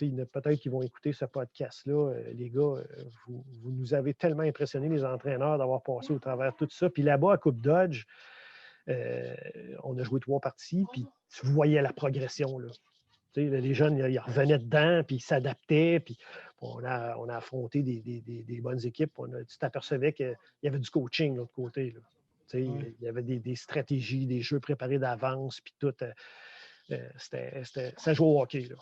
il y en a peut-être qui vont écouter ce podcast-là. Les gars, vous nous avez tellement impressionnés, les entraîneurs, d'avoir passé au travers de tout ça. Puis là-bas, à Coupe Dodge, On a joué 3 parties, puis tu voyais la progression. Là. Les jeunes, ils revenaient dedans, puis ils s'adaptaient, puis on a affronté des bonnes équipes. Tu t'apercevais qu'il y avait du coaching de l'autre côté. Là. Il y avait des stratégies, des jeux préparés d'avance, puis tout. Ça joue au hockey. Là.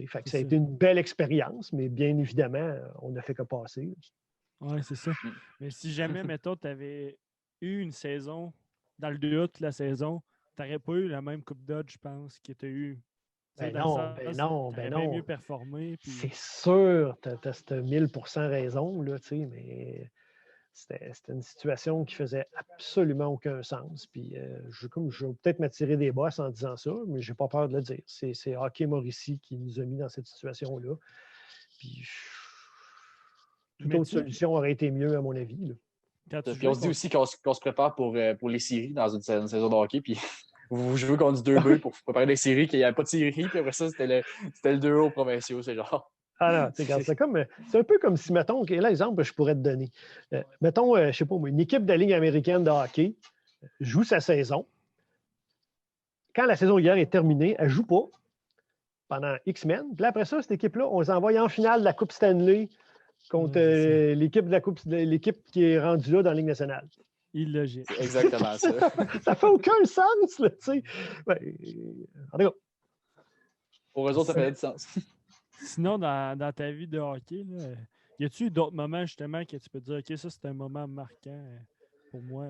Fait que ça a été une belle expérience, mais bien évidemment, on n'a fait que passer. Oui, c'est ça. Mais si jamais, mettons, tu avais eu une saison, dans le 2A toute la saison, tu n'aurais pas eu la même Coupe Dodge, je pense, que tu as eu. Ben non. Bien mieux performé. Puis... C'est sûr, tu as cette 1000% raison, là, mais c'était une situation qui faisait absolument aucun sens. Puis je vais peut-être m'attirer des bosses en disant ça, mais je n'ai pas peur de le dire. C'est Hockey Mauricie qui nous a mis dans cette situation-là. Puis toute autre solution aurait été mieux, à mon avis. Puis on se dit aussi qu'on se prépare pour les séries dans une saison de hockey. Puis vous jouez contre du 2B pour préparer des séries, qu'il n'y avait pas de série. Puis après ça, c'était le 2A aux provinciaux. C'est genre. Ah non, c'est un peu comme si, mettons, là, exemple que je pourrais te donner. Mettons, je ne sais pas, une équipe de Ligue américaine de hockey joue sa saison. Quand la saison hier est terminée, elle ne joue pas pendant X semaines. Puis là, après ça, cette équipe-là, on les envoie en finale de la Coupe Stanley contre l'équipe qui est rendue là dans la Ligue nationale. Illogique. C'est exactement ça. Ça fait aucun sens, là, tu sais. En tout cas. Pour eux autres, ça fait du sens. Sinon, dans ta vie de hockey, là, y a-t-il d'autres moments, justement, que tu peux te dire, OK, ça, c'est un moment marquant pour moi?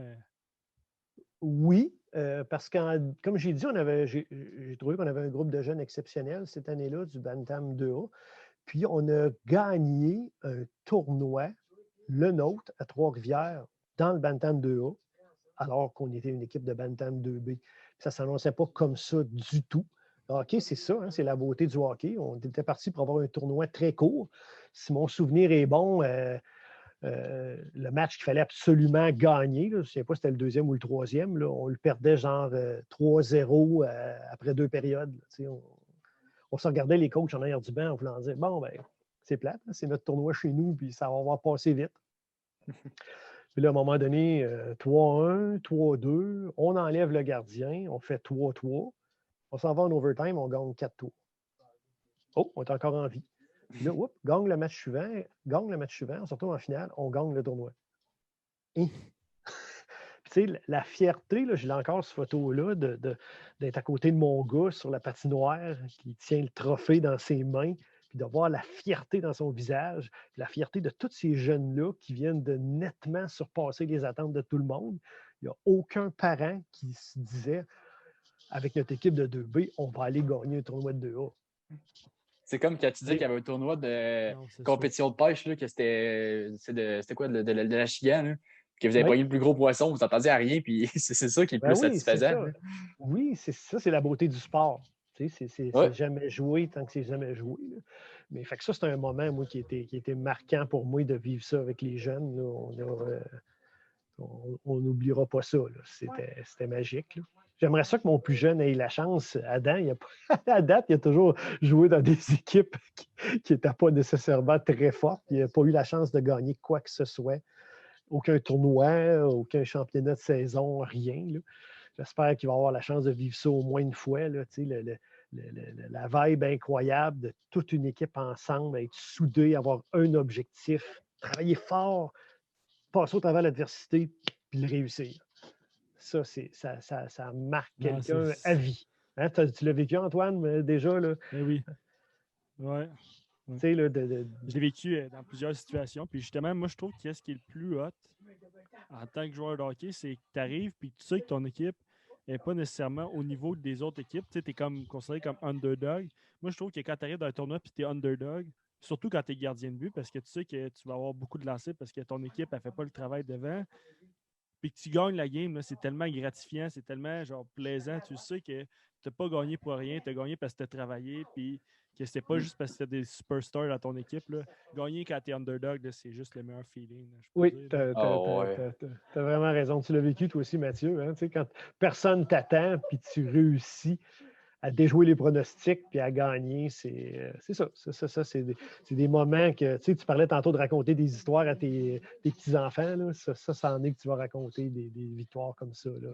Oui, parce que, comme j'ai dit, j'ai trouvé qu'on avait un groupe de jeunes exceptionnels cette année-là du Bantam 2A. Puis, on a gagné un tournoi, le nôtre, à Trois-Rivières, dans le Bantam 2A, alors qu'on était une équipe de Bantam 2B. Ça ne s'annonçait pas comme ça du tout. Le hockey, c'est ça, hein, c'est la beauté du hockey. On était parti pour avoir un tournoi très court. Si mon souvenir est bon, le match qu'il fallait absolument gagner, là, je ne sais pas si c'était le 2e ou le 3e, là, on le perdait genre 3-0 après 2 périodes. Là, on se regardait les coachs en arrière du banc en voulant dire, bon, ben, c'est plate, là, c'est notre tournoi chez nous, puis ça va avoir passé vite. Puis là, à un moment donné, 3-1, 3-2, on enlève le gardien, on fait 3-3, on s'en va en overtime, on gagne 4 tours. Oh, on est encore en vie. Puis là, gagne le match suivant, on se retrouve en finale, on gagne le tournoi. Puis, tu sais, la fierté, là, je l'ai encore cette photo-là, d'être à côté de mon gars sur la patinoire qui tient le trophée dans ses mains, puis de voir la fierté dans son visage, puis la fierté de tous ces jeunes-là qui viennent de nettement surpasser les attentes de tout le monde. Il n'y a aucun parent qui se disait, avec notre équipe de 2B, on va aller gagner un tournoi de 2A. C'est comme quand tu disais qu'il y avait un tournoi de compétition de pêche, là, que c'était quoi, de la chigan, là, que vous avez pogné le plus gros poisson, vous n'entendiez à rien, puis c'est ça qui est le plus satisfaisant. Oui, c'est ça, c'est la beauté du sport. C'est jamais joué tant que c'est jamais joué. Là. Mais fait que ça, c'est un moment, moi, qui était marquant pour moi de vivre ça avec les jeunes. Là. On n'oubliera pas ça. C'était magique. Là. J'aimerais ça que mon plus jeune ait la chance. Adam, à date, il a toujours joué dans des équipes qui n'étaient pas nécessairement très fortes. Il n'a pas eu la chance de gagner quoi que ce soit. Aucun tournoi, aucun championnat de saison, rien. Là. J'espère qu'il va avoir la chance de vivre ça au moins une fois. Là, la vibe incroyable de toute une équipe ensemble, être soudés, avoir un objectif, travailler fort, passer au travers de l'adversité, puis le réussir. Ça marque quelqu'un à vie. Hein, tu l'as vécu, Antoine, déjà? Là? Oui. Ouais. Je l'ai vécu dans plusieurs situations. Puis justement, moi, je trouve que ce qui est le plus hot en tant que joueur de hockey, c'est que tu arrives et tu sais que ton équipe n'est pas nécessairement au niveau des autres équipes. Tu es considéré comme underdog. Moi, je trouve que quand tu arrives dans un tournoi et tu es underdog, surtout quand tu es gardien de but, parce que tu sais que tu vas avoir beaucoup de lancers parce que ton équipe ne fait pas le travail devant. Puis que tu gagnes la game, là, c'est tellement gratifiant, c'est tellement genre plaisant. Tu sais que tu n'as pas gagné pour rien, tu as gagné parce que tu as travaillé, puis que c'est pas juste parce que tu as des superstars dans ton équipe. Là. Gagner quand tu es underdog, là, c'est juste le meilleur feeling. Là, oui, tu as vraiment raison. Tu l'as vécu toi aussi, Mathieu. Hein? Quand personne t'attend, puis tu réussis à déjouer les pronostics puis à gagner, c'est ça. C'est des moments que, tu parlais tantôt de raconter des histoires à tes petits-enfants. Là. Ça en est que tu vas raconter des victoires comme ça. Là.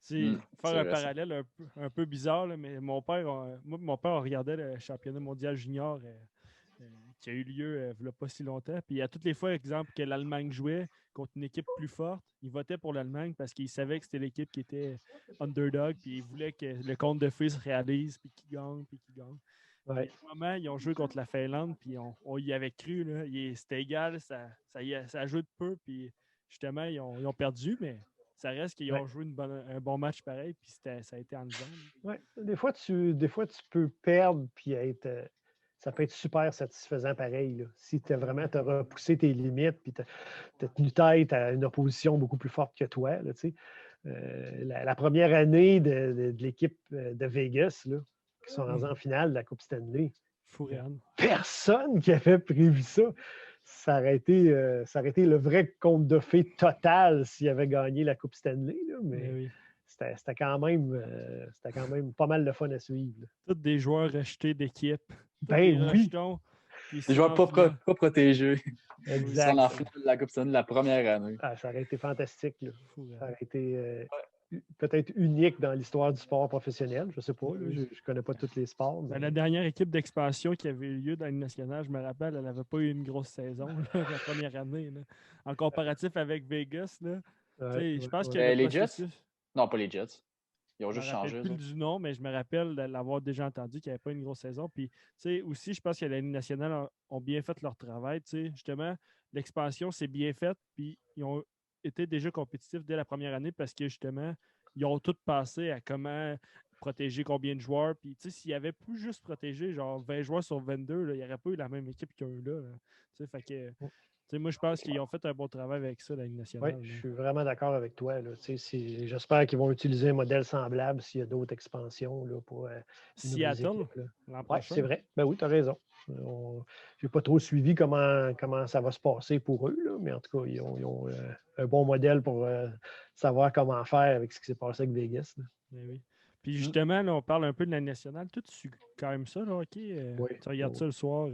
Faire c'est un vrai, parallèle un peu bizarre, là, mais mon père, mon père on regardait le championnat mondial junior qui a eu lieu il n'y a pas si longtemps. Puis à toutes les fois, exemple, que l'Allemagne jouait contre une équipe plus forte, il votait pour l'Allemagne parce qu'il savait que c'était l'équipe qui était underdog, puis il voulait que le conte de fées se réalise, puis qu'il gagne, puis qu'il gagne. Ouais. Puis, à un moment, ils ont joué contre la Finlande, puis on y avait cru. Là. C'était égal, ça a joué de peu, puis justement, ils ont perdu, mais ça reste qu'ils ont joué un bon match pareil, puis ça a été enlevant. Ouais. Des fois, tu peux perdre, puis ça peut être super satisfaisant pareil. Là. Si tu as vraiment repoussé tes limites, puis tu as tenu tête à une opposition beaucoup plus forte que toi. Là, la première année de l'équipe de Vegas, là, qui sont rendus en finale de la Coupe Stanley, personne qui avait prévu ça. Ça aurait été le vrai conte de fées total s'il avait gagné la Coupe Stanley. Là, mais c'était quand même pas mal de fun à suivre. Là. Tous des joueurs rejetés d'équipe. Ben oui! Des joueurs pas protégés. Exact. Ils sont en finale de la Coupe Stanley la première année. Ah, ça aurait été fantastique. Là. Ça aurait été peut-être unique dans l'histoire du sport professionnel. Je ne sais pas. Là, je ne connais pas tous les sports. Mais... La dernière équipe d'expansion qui avait eu lieu dans la Ligue nationale, je me rappelle, elle n'avait pas eu une grosse saison la première année. Là. En comparatif avec Vegas, là, je pense que les Jets? Non, pas les Jets. Ils ont juste changé. Je ne me rappelle plus du nom, mais je me rappelle de l'avoir déjà entendu qu'il n'y avait pas une grosse saison. Puis, aussi, je pense que la Ligue nationale ont bien fait leur travail. Justement, l'expansion, c'est bien fait. Puis, ils ont été déjà compétitifs dès la première année parce que, justement, ils ont tout passé à comment protéger combien de joueurs. Puis, s'il y avait plus juste protégé, genre 20 joueurs sur 22, là, il n'y aurait pas eu la même équipe qu'il y a eu là. Fait que... moi, je pense qu'ils ont fait un bon travail avec ça, la Ligue nationale. Oui, je suis vraiment d'accord avec toi. J'espère qu'ils vont utiliser un modèle semblable s'il y a d'autres expansions là, pour Seattle, l'an prochain. Oui, c'est vrai. Ben oui, tu as raison. Je n'ai pas trop suivi comment ça va se passer pour eux, là, mais en tout cas, ils ont un bon modèle pour savoir comment faire avec ce qui s'est passé avec Vegas. Oui. Puis justement, là, on parle un peu de la nationale. Toi, tu suis quand même ça, là, OK? Oui. Tu regardes ça le soir.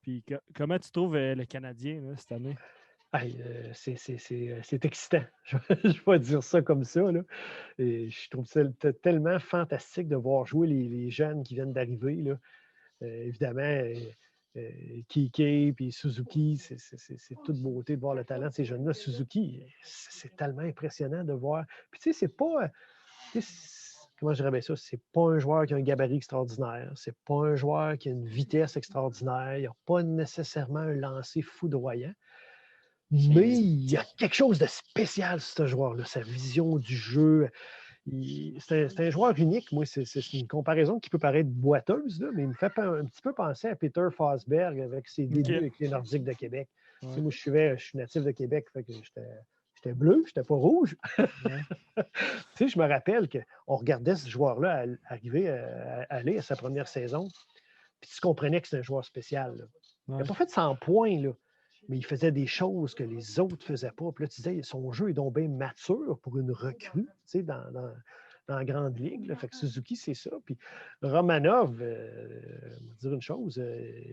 Puis comment tu trouves le Canadien là, cette année? C'est excitant. Je vais dire ça comme ça. Là. Et je trouve ça tellement fantastique de voir jouer les jeunes qui viennent d'arriver. Là. Évidemment, Kike et Suzuki, c'est toute beauté de voir le talent de ces jeunes-là. Suzuki, c'est tellement impressionnant de voir. Puis tu sais, c'est pas... Comment je dirais bien ça? C'est pas un joueur qui a un gabarit extraordinaire. C'est pas un joueur qui a une vitesse extraordinaire. Il n'a pas nécessairement un lancer foudroyant. Mais il y a quelque chose de spécial, ce joueur-là. Sa vision du jeu. C'est un joueur unique. Moi, c'est une comparaison qui peut paraître boiteuse, là, mais il me fait un petit peu penser à Peter Forsberg avec ses débuts avec les Nordiques de Québec. Ouais. Moi, je suis natif de Québec, fait que j'étais bleu, j'étais pas rouge. Je me rappelle qu'on regardait ce joueur-là arriver à aller à sa première saison, puis tu comprenais que c'est un joueur spécial. Là. Il n'a pas fait 100 points, là, mais il faisait des choses que les autres ne faisaient pas. Puis là, tu disais, son jeu est donc bien mature pour une recrue dans la grande ligue. Là. Fait que Suzuki, c'est ça. Puis Romanov, on va dire une chose,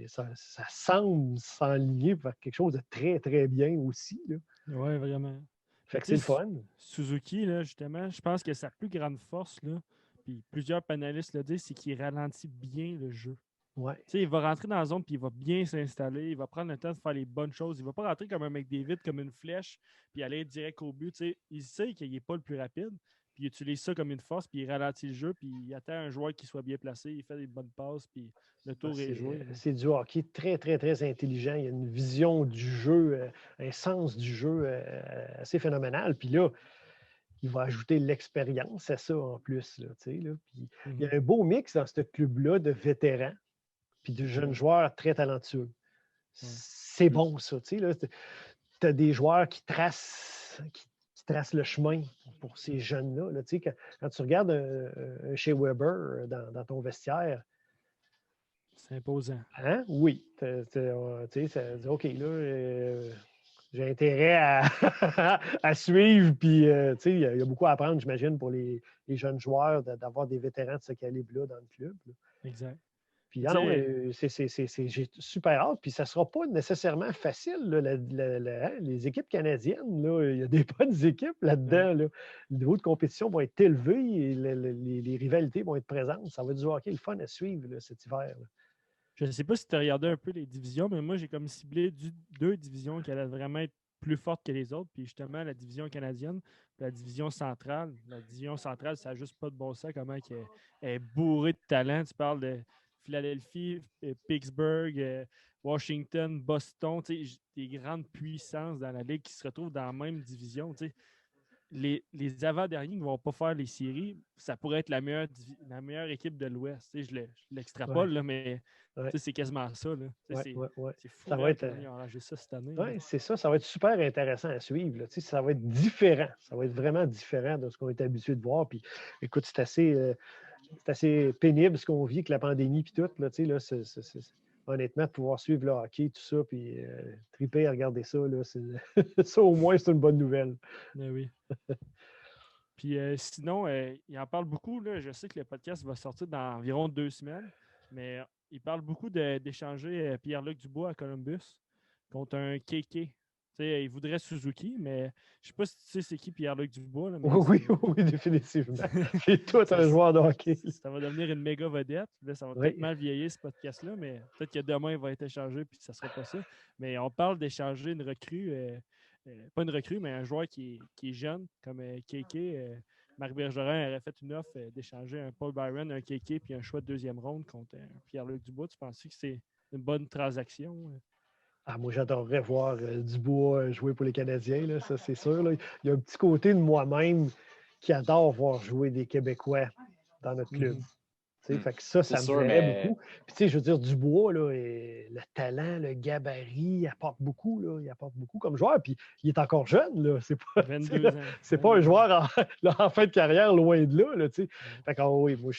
ça semble s'enligner vers quelque chose de très, très bien aussi. Oui, vraiment. Fait que c'est le fun. Suzuki, là, justement, je pense que sa plus grande force, là, puis plusieurs panélistes le disent, c'est qu'il ralentit bien le jeu. Ouais. Il va rentrer dans la zone puis il va bien s'installer. Il va prendre le temps de faire les bonnes choses. Il ne va pas rentrer comme un McDavid, comme une flèche, puis aller direct au but. Il sait qu'il n'est pas le plus rapide, puis il utilise ça comme une force, puis il ralentit le jeu, puis il attend un joueur qui soit bien placé. Il fait des bonnes passes, puis le tour est joué. C'est du hockey très, très, très intelligent. Il y a une vision du jeu, un sens du jeu assez phénoménal. Puis là, il va ajouter l'expérience à ça en plus. Là, là. Puis, il y a un beau mix dans ce club-là de vétérans puis de jeunes joueurs très talentueux. C'est bon, ça. Tu as des joueurs qui tracent le chemin pour ces jeunes-là. Là, quand tu regardes un Shea Weber dans ton vestiaire, c'est imposant. Hein? Oui. Ça dit, OK, là, j'ai intérêt à suivre. Puis, il y a beaucoup à apprendre, j'imagine, pour les jeunes joueurs d'avoir des vétérans de ce calibre-là dans le club. Là. Exact. Puis, j'ai super hâte. Puis, ça ne sera pas nécessairement facile. Là, les équipes canadiennes, là, il y a des bonnes équipes là-dedans. Là. Le niveau de compétition va être élevé et les rivalités vont être présentes. Ça va être du hockey le fun à suivre là, cet hiver. Là. Je ne sais pas si tu as regardé un peu les divisions, mais moi, j'ai comme ciblé deux divisions qui allaient vraiment être plus fortes que les autres. Puis justement, la division canadienne, puis la division centrale. La division centrale, ça n'a juste pas de bon sens. Comment elle est bourrée de talent. Tu parles de Philadelphie, Pittsburgh, Washington, Boston, des grandes puissances dans la ligue qui se retrouvent dans la même division. Les avant-derniers qui ne vont pas faire les séries, ça pourrait être la meilleure équipe de l'Ouest. Je l'extrapole, là, mais c'est quasiment ça. Là. C'est fou ça va être, ils ont arrangé ça cette année. Oui, c'est ça. Ça va être super intéressant à suivre. Là. Ça va être différent. Ça va être vraiment différent de ce qu'on est habitué de voir. Puis, écoute, c'est assez pénible ce qu'on vit avec la pandémie et tout. Là, honnêtement, de pouvoir suivre le hockey, tout ça, puis triper à regarder ça, là, ça au moins, c'est une bonne nouvelle. Ben oui. Puis sinon, il en parle beaucoup. Là. Je sais que le podcast va sortir dans environ 2 semaines, mais il parle beaucoup d'échanger Pierre-Luc Dubois à Columbus contre un KK. Il voudrait Suzuki, mais je ne sais pas si tu sais c'est qui Pierre-Luc Dubois. Là, mais oui, définitivement. C'est tout un joueur de hockey. Ça va devenir une méga vedette. Là, ça va peut-être mal vieillir ce podcast-là, mais peut-être que demain, il va être échangé puis ça ne sera pas ça. Mais on parle d'échanger une recrue, pas une recrue, mais un joueur qui est jeune, comme KK. Marc Bergerin aurait fait une offre d'échanger un Paul Byron, un KK puis un choix de deuxième ronde contre Pierre-Luc Dubois. Tu penses que c'est une bonne transaction? Moi, j'adorerais voir Dubois jouer pour les Canadiens, là, ça c'est sûr. Là. Il y a un petit côté de moi-même qui adore voir jouer des Québécois dans notre club. Fait que ça me plairait beaucoup. Puis, je veux dire, Dubois, là, le talent, le gabarit, il apporte beaucoup. Là, il apporte beaucoup comme joueur. Puis, il est encore jeune. Là. C'est pas, 22 ans. C'est pas un joueur en fin de carrière, loin de là. Fait que, oui, moi,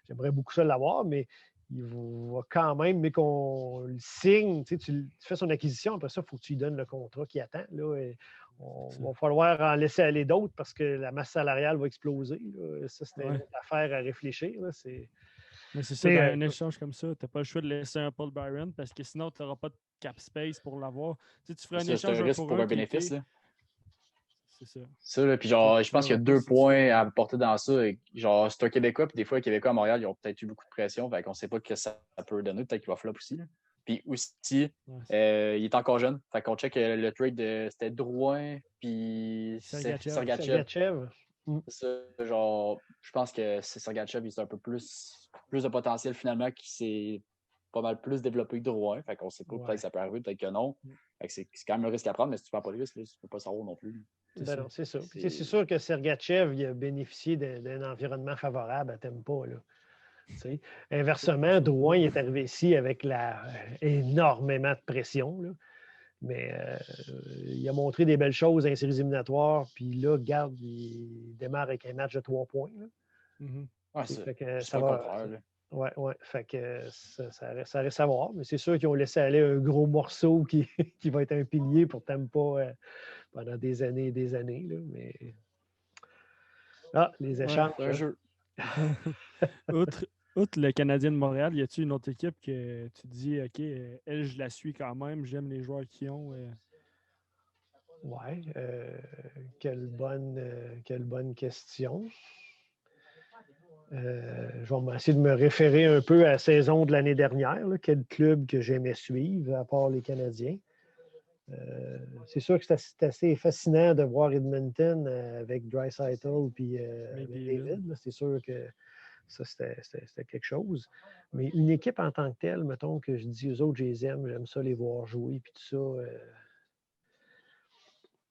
j'aimerais beaucoup ça l'avoir, mais il va quand même, mais qu'on le signe, tu fais son acquisition, après ça, il faut que tu lui donnes le contrat qu'il attend. Là, il va falloir en laisser aller d'autres parce que la masse salariale va exploser. Là. Ça, c'est une autre affaire à réfléchir. Là. Mais c'est ça, dans un échange comme ça, tu n'as pas le choix de laisser un Paul Byron parce que sinon, tu n'auras pas de cap space pour l'avoir. Tu ferais un échange c'est un risque pour un bénéfice. Là. C'est ça. Ça, là, puis genre, je pense qu'il y a 2 points à apporter dans ça. Et, genre, c'est un Québécois, puis des fois, les Québécois à Montréal, ils ont peut-être eu beaucoup de pression. Fait qu'on ne sait pas ce que ça peut donner. Peut-être qu'il va flop aussi. Là. Puis aussi, il est encore jeune. Fait qu'on check le trade c'était Drouin, puis Sergachev. Ça, genre, je pense que c'est Sergachev, il a un peu plus de potentiel finalement, qui s'est pas mal plus développé que Drouin. Fait qu'on sait pas, peut-être que ça peut arriver, peut-être que non. Fait que c'est quand même un risque à prendre, mais si tu ne prends pas le risque, là, tu ne peux pas savoir non plus. C'est ça. C'est sûr que Sergachev il a bénéficié d'un environnement favorable à Tempa. Là. Inversement, Drouin est arrivé ici avec énormément de pression. Là. Mais il a montré des belles choses dans les séries éliminatoires. Puis là, regarde, il démarre avec un match de 3 points. Là. Ça va. Oui. Fait que ça reste à voir. Mais c'est sûr qu'ils ont laissé aller un gros morceau qui va être un pilier pour Tampa pendant des années et des années. Là. Mais les échanges. C'est un jeu. Outre le Canadien de Montréal, y a-t-il une autre équipe que tu dis, OK, elle, je la suis quand même, j'aime les joueurs qu'ils ont? Oui, quelle bonne question. Je vais essayer de me référer un peu à la saison de l'année dernière. Là, quel club que j'aimais suivre, à part les Canadiens. C'est sûr que c'est assez fascinant de voir Edmonton avec Draisaitl et David. C'est sûr que ça, c'était quelque chose. Mais une équipe en tant que telle, mettons que je dis aux autres, je les aime, j'aime ça les voir jouer, puis tout ça.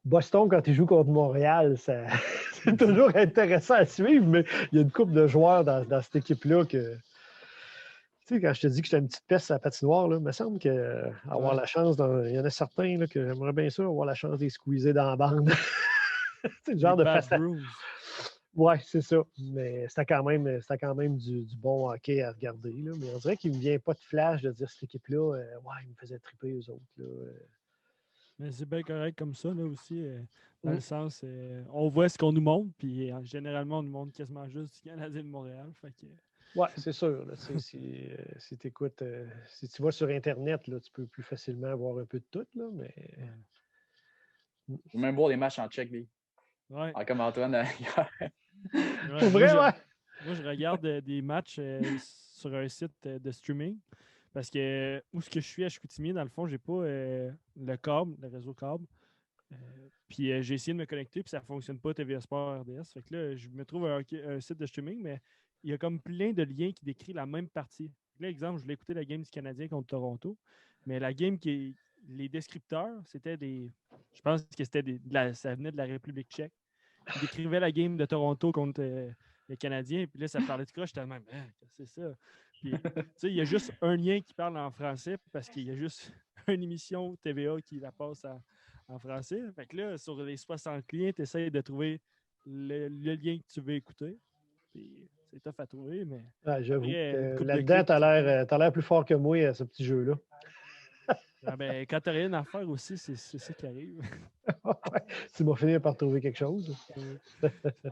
Boston, quand ils jouent contre Montréal, c'est toujours intéressant à suivre, mais il y a une couple de joueurs dans cette équipe-là que. Tu sais, quand je te dis que j'étais une petite peste à la patinoire, là, il me semble qu'avoir la chance, il y en a certains là, que j'aimerais bien ça, avoir la chance de les squeezer dans la bande. C'est le genre de façon. Oui, c'est ça. Mais c'était quand même du bon hockey à regarder. Là. Mais on dirait qu'il ne me vient pas de flash de dire cette équipe-là, ils me faisaient triper eux autres. Là. Mais c'est bien correct comme ça, là aussi. Dans le sens, on voit ce qu'on nous montre, puis généralement, on nous montre quasiment juste du Canadien de Montréal. Fait que Oui, c'est sûr. Là, si tu écoutes, si tu vas sur Internet, là, tu peux plus facilement voir un peu de tout. Là, mais... Je peux même voir des matchs en Tchèque, lui. Ouais. Comme Antoine. Ouais, Pour vrai, ouais. Moi, je regarde des matchs sur un site de streaming parce que où ce que je suis à Chicoutimi, dans le fond, j'ai pas le câble, le réseau câble. Puis j'ai essayé de me connecter, puis ça ne fonctionne pas TVA Sport RDS. Fait que là, je me trouve un site de streaming, mais il y a comme plein de liens qui décrivent la même partie. Là, exemple, je voulais écouter la game du Canadien contre Toronto, mais la game les descripteurs, c'était des. Je pense que c'était ça venait de la République tchèque. Ils décrivaient la game de Toronto contre les Canadiens, puis là, ça parlait de croche, j'étais même, c'est ça. Puis, tu sais, il y a juste un lien qui parle en français parce qu'il y a juste une émission TVA qui la passe en français. Fait que là, sur les 60 liens, tu essaies de trouver le lien que tu veux écouter. Puis c'est tough à trouver, mais J'avoue après, que là-dedans, tu as l'air plus fort que moi à ce petit jeu-là. Ben, quand tu n'as rien à faire aussi, c'est ça qui arrive. Tu m'as fini par trouver quelque chose.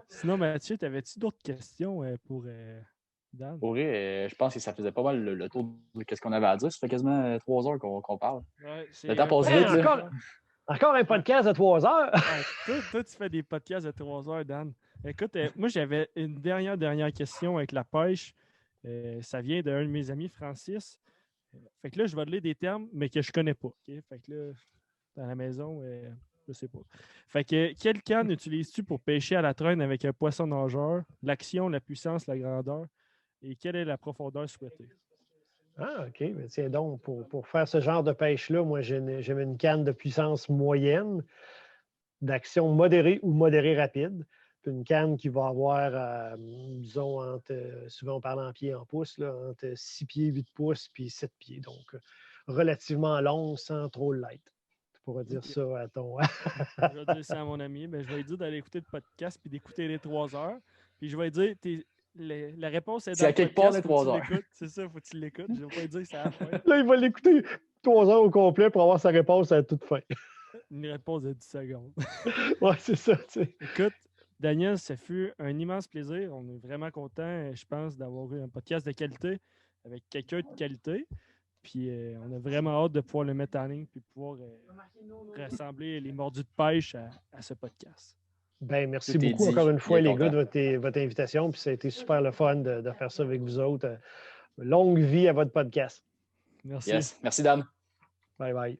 Sinon, Mathieu, avais-tu d'autres questions pour Dan? Pour vrai, je pense que ça faisait pas mal le tour de ce qu'on avait à dire. Ça fait quasiment 3 heures qu'on parle. Ouais, Le temps passe vite. Encore un podcast de 3 heures. Toi, tu fais des podcasts de 3 heures, Dan. Écoute, moi, j'avais une dernière question avec la pêche. Ça vient d'un de mes amis, Francis. Fait que là, je vais te lire des termes, mais que je connais pas. Okay? Fait que là, dans la maison, je sais pas. Fait que quelle canne utilises-tu pour pêcher à la traîne avec un poisson nageur? L'action, la puissance, la grandeur? Et quelle est la profondeur souhaitée? Ah, OK. Mais tiens donc, pour faire ce genre de pêche-là, moi, j'aime une canne de puissance moyenne, d'action modérée ou modérée rapide. Puis une canne qui va avoir, disons, souvent on parle en pieds, en pouces, là, entre 6 pieds, 8 pouces, puis 7 pieds. Donc, relativement long, sans trop light. Tu pourrais dire ça à ton... Je vais dire ça à mon ami. Ben, je vais lui dire d'aller écouter le podcast puis d'écouter les 3 heures. Puis je vais lui dire, la réponse est dans à le quelque podcast. part les 3 heures. C'est ça, faut que tu l'écoutes. Je ne vais pas lui dire que c'est à la fin. Là, il va l'écouter 3 heures au complet pour avoir sa réponse à toute fin. Une réponse de 10 secondes. Ouais, c'est ça, tu sais. Écoute, Daniel, ça fut un immense plaisir. On est vraiment content, je pense, d'avoir eu un podcast de qualité avec quelqu'un de qualité. Puis on a vraiment hâte de pouvoir le mettre en ligne puis pouvoir rassembler les mordus de pêche à ce podcast. Ben, merci beaucoup encore une fois, les gars, de votre invitation. Puis ça a été super le fun de faire ça avec vous autres. Longue vie à votre podcast. Merci. Yes. Merci, Dan. Bye bye.